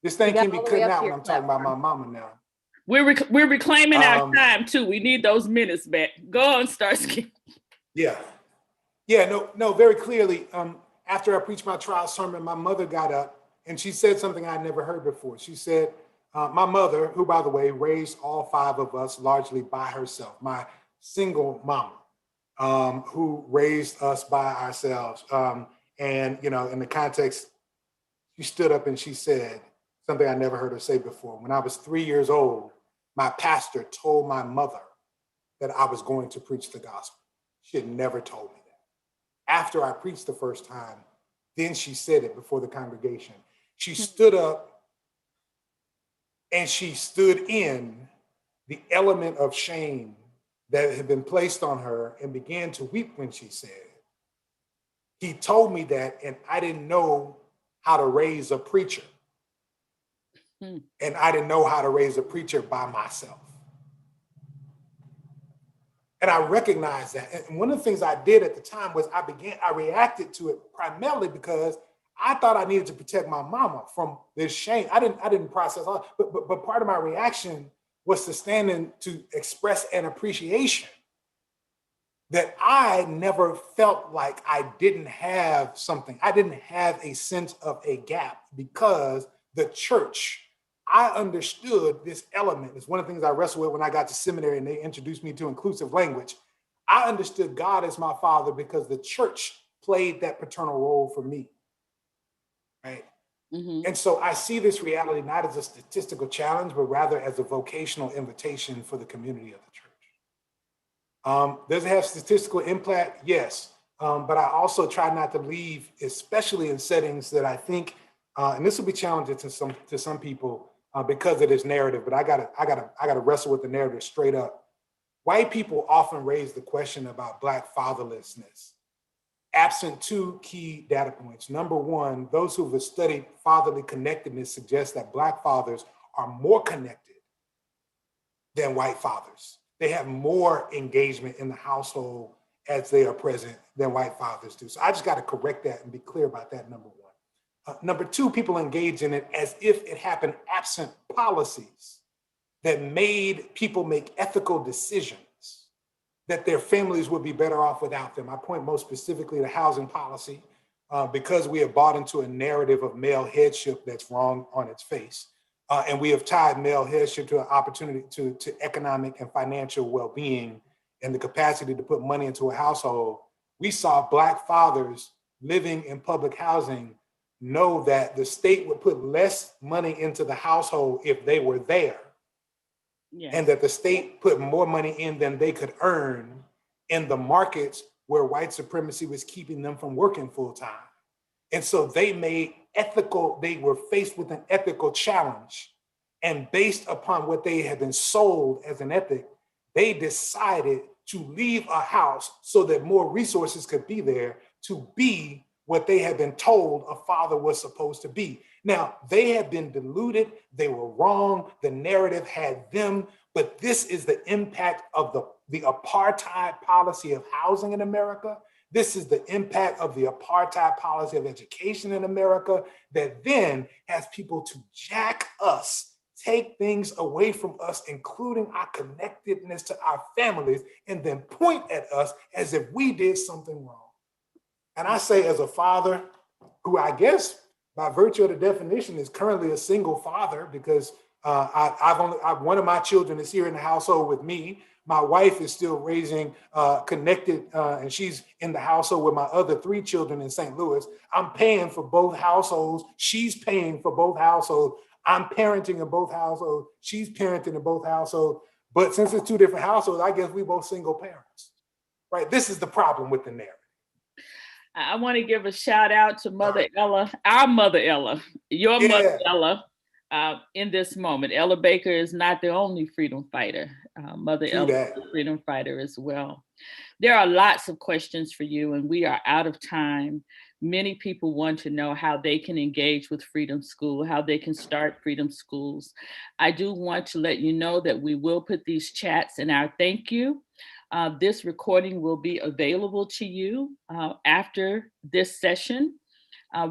This thing got can be all the way cutting up out to when your I'm talking about my platform. mama now. We're reclaiming our Um, time too. We need those minutes back. Go on, Starsky. Yeah. Yeah, no, very clearly. After I preached my trial sermon, my mother got up and she said something I never heard before. She said, my mother, who, by the way, raised all 5 of us largely by herself, my single mama, who raised us by ourselves. And, you know, in the context, she stood up and she said something I never heard her say before. When I was 3 years old, my pastor told my mother that I was going to preach the gospel. She had never told me that. After I preached the first time, then she said it before the congregation. She stood up and she stood in the element of shame that had been placed on her and began to weep when she said, he told me that, and I didn't know how to raise a preacher. And I didn't know how to raise a preacher by myself. And I recognized that. And one of the things I did at the time was I reacted to it primarily because I thought I needed to protect my mama from this shame. I didn't process all, but part of my reaction was to stand in to express an appreciation that I never felt like I didn't have something. I didn't have a sense of a gap because the church, I understood this element. It's one of the things I wrestled with when I got to seminary and they introduced me to inclusive language. I understood God as my father because the church played that paternal role for me, right? Mm-hmm. And so I see this reality not as a statistical challenge, but rather as a vocational invitation for the community of the church. Does it have statistical impact? Yes. But I also try not to leave, especially in settings that I think, and this will be challenging to some people because of this narrative, but I gotta wrestle with the narrative straight up. White people often raise the question about Black fatherlessness, absent 2 key data points. Number one, those who have studied fatherly connectedness suggest that Black fathers are more connected than white fathers. They have more engagement in the household as they are present than white fathers do. So I just got to correct that and be clear about that, number one. Number two, people engage in it as if it happened absent policies that made people make ethical decisions, that their families would be better off without them. I point most specifically to housing policy, because we have bought into a narrative of male headship that's wrong on its face. And we have tied male headship to an opportunity to economic and financial well-being and the capacity to put money into a household. We saw Black fathers living in public housing know that the state would put less money into the household if they were there. Yes. And that the state put more money in than they could earn in the markets where white supremacy was keeping them from working full time. And so they were faced with an ethical challenge. And based upon what they had been sold as an ethic, they decided to leave a house so that more resources could be there to be what they had been told a father was supposed to be. Now, they had been deluded, they were wrong, the narrative had them, but this is the impact of the apartheid policy of housing in America. This is the impact of the apartheid policy of education in America that then has people to jack us, take things away from us, including our connectedness to our families, and then point at us as if we did something wrong. And I say, as a father, who I guess by virtue of the definition is currently a single father, because one of my children is here in the household with me. My wife is still raising connected, and she's in the household with my other 3 children in St. Louis. I'm paying for both households. She's paying for both households. I'm parenting in both households. She's parenting in both households. But since it's 2 different households, I guess we both single parents, right? This is the problem with the narrative. I want to give a shout out to Mother Ella, our Mother Ella, your Mother Ella, in this moment. Ella Baker is not the only freedom fighter. Mother Ella is a freedom fighter as well. There are lots of questions for you, and we are out of time. Many people want to know how they can engage with Freedom School, how they can start Freedom Schools. I do want to let you know that we will put these chats in our thank you. This recording will be available to you after this session.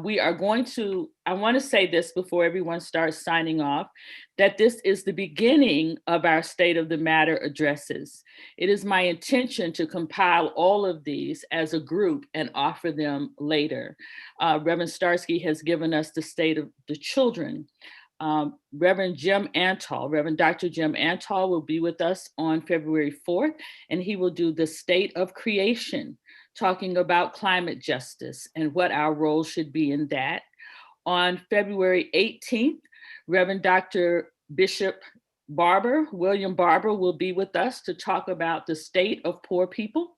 We are going to, I want to say this before everyone starts signing off, that this is the beginning of our State of the Matter addresses. It is my intention to compile all of these as a group and offer them later. Reverend Starsky has given us the state of the children. Reverend Dr. Jim Antal will be with us on February 4th, and he will do the state of creation, talking about climate justice and what our role should be in that. On February 18th, Reverend Dr. Bishop William Barber will be with us to talk about the state of poor people.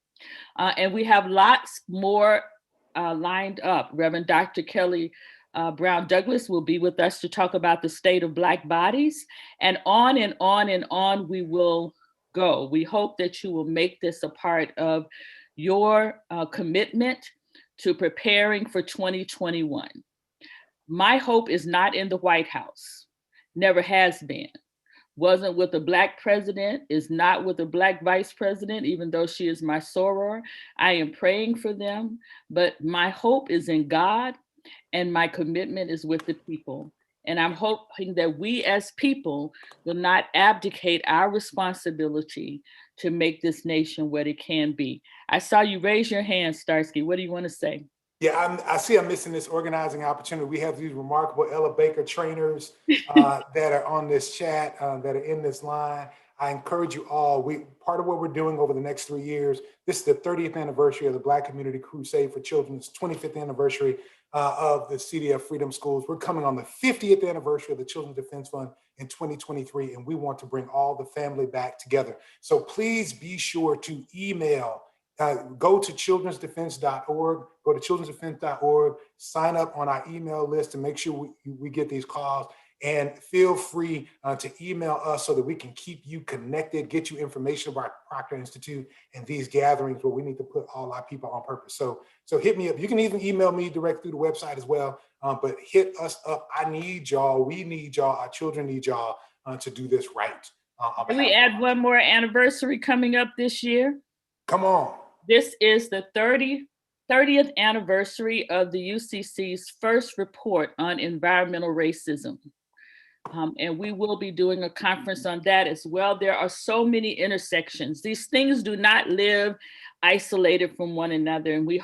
And we have lots more lined up. Reverend Dr. Kelly Brown Douglas will be with us to talk about the state of Black bodies, and on and on and on we will go. We hope that you will make this a part of your commitment to preparing for 2021. My hope is not in the White House, never has been. Wasn't with a Black president, is not with a Black vice president, even though she is my soror. I am praying for them, but my hope is in God, and my commitment is with the people. And I'm hoping that we as people will not abdicate our responsibility to make this nation what it can be. I saw you raise your hand, Starsky. What do you want to say? Yeah, I see I'm missing this organizing opportunity. We have these remarkable Ella Baker trainers that are on this chat, that are in this line. I encourage you all, part of what we're doing over the next 3 years, this is the 30th anniversary of the Black Community Crusade for Children's 25th anniversary of the CDF Freedom Schools. We're coming on the 50th anniversary of the Children's Defense Fund in 2023, and we want to bring all the family back together. So please be sure to email. Go to childrensdefense.org, sign up on our email list to make sure we get these calls, and feel free to email us so that we can keep you connected, get you information about Proctor Institute and these gatherings where we need to put all our people on purpose. So hit me up. You can even email me direct through the website as well, but hit us up. I need y'all, we need y'all, our children need y'all to do this right. Can we add one more anniversary coming up this year? Come on. This is the 30th anniversary of the UCC's first report on environmental racism. And we will be doing a conference on that as well. There are so many intersections. These things do not live isolated from one another. And we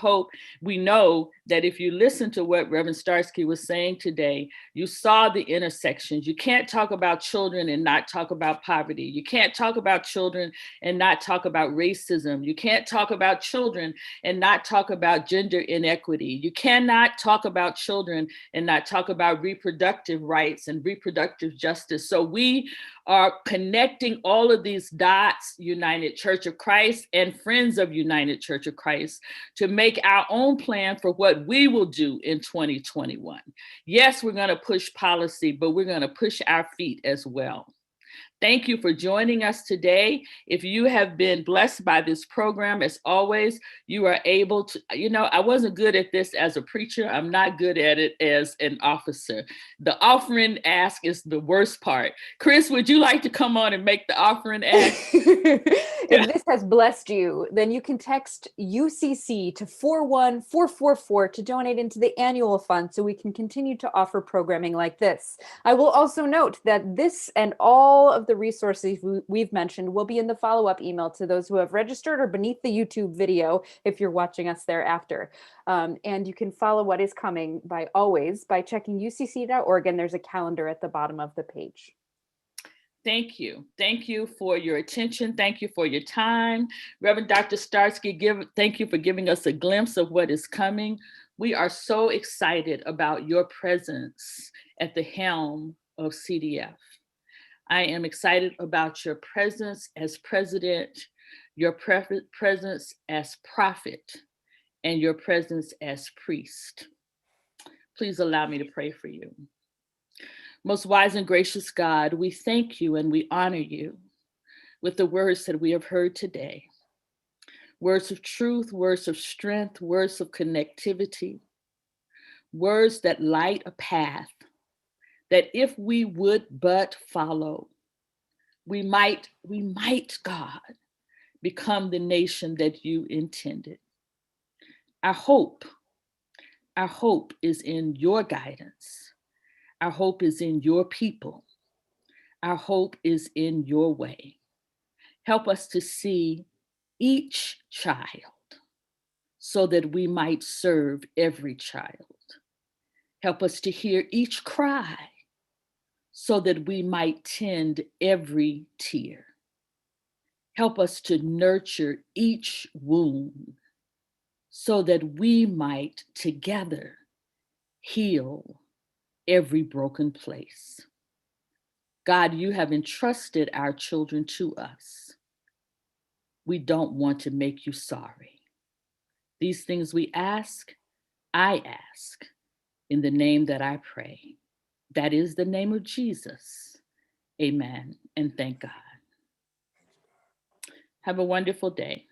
know that if you listen to what Reverend Starsky was saying today, you saw the intersections. You can't talk about children and not talk about poverty. You can't talk about children and not talk about racism. You can't talk about children and not talk about gender inequity. You cannot talk about children and not talk about reproductive rights and reproductive justice. So we are connecting all of these dots, United Church of Christ and Friends of United Church of Christ, to make our own plan for what we will do in 2021. Yes, we're going to push policy, but we're going to push our feet as well. Thank you for joining us today. If you have been blessed by this program, as always, you are able to, I wasn't good at this as a preacher. I'm not good at it as an officer. The offering ask is the worst part. Chris, would you like to come on and make the offering ask? If this has blessed you, then you can text UCC to 41444 to donate into the annual fund so we can continue to offer programming like this. I will also note that this and all of the resources we've mentioned will be in the follow-up email to those who have registered or beneath the YouTube video if you're watching us thereafter. And you can follow what is coming by checking ucc.org, and there's a calendar at the bottom of the page. Thank you. Thank you for your attention. Thank you for your time. Reverend Dr. Starsky, thank you for giving us a glimpse of what is coming. We are so excited about your presence at the helm of CDF. I am excited about your presence as president, your presence as prophet, and your presence as priest. Please allow me to pray for you. Most wise and gracious God, we thank you and we honor you with the words that we have heard today. Words of truth, words of strength, words of connectivity, words that light a path that if we would but follow, we might, God, become the nation that you intended. Our hope, Our hope is in your guidance. Our hope is in your people. Our hope is in your way. Help us to see each child so that we might serve every child. Help us to hear each cry so that we might tend every tear. Help us to nurture each wound so that we might together heal every broken place. God, you have entrusted our children to us. We don't want to make you sorry. These things we ask, I ask, in the name that I pray. That is the name of Jesus. Amen. And thank God. Have a wonderful day.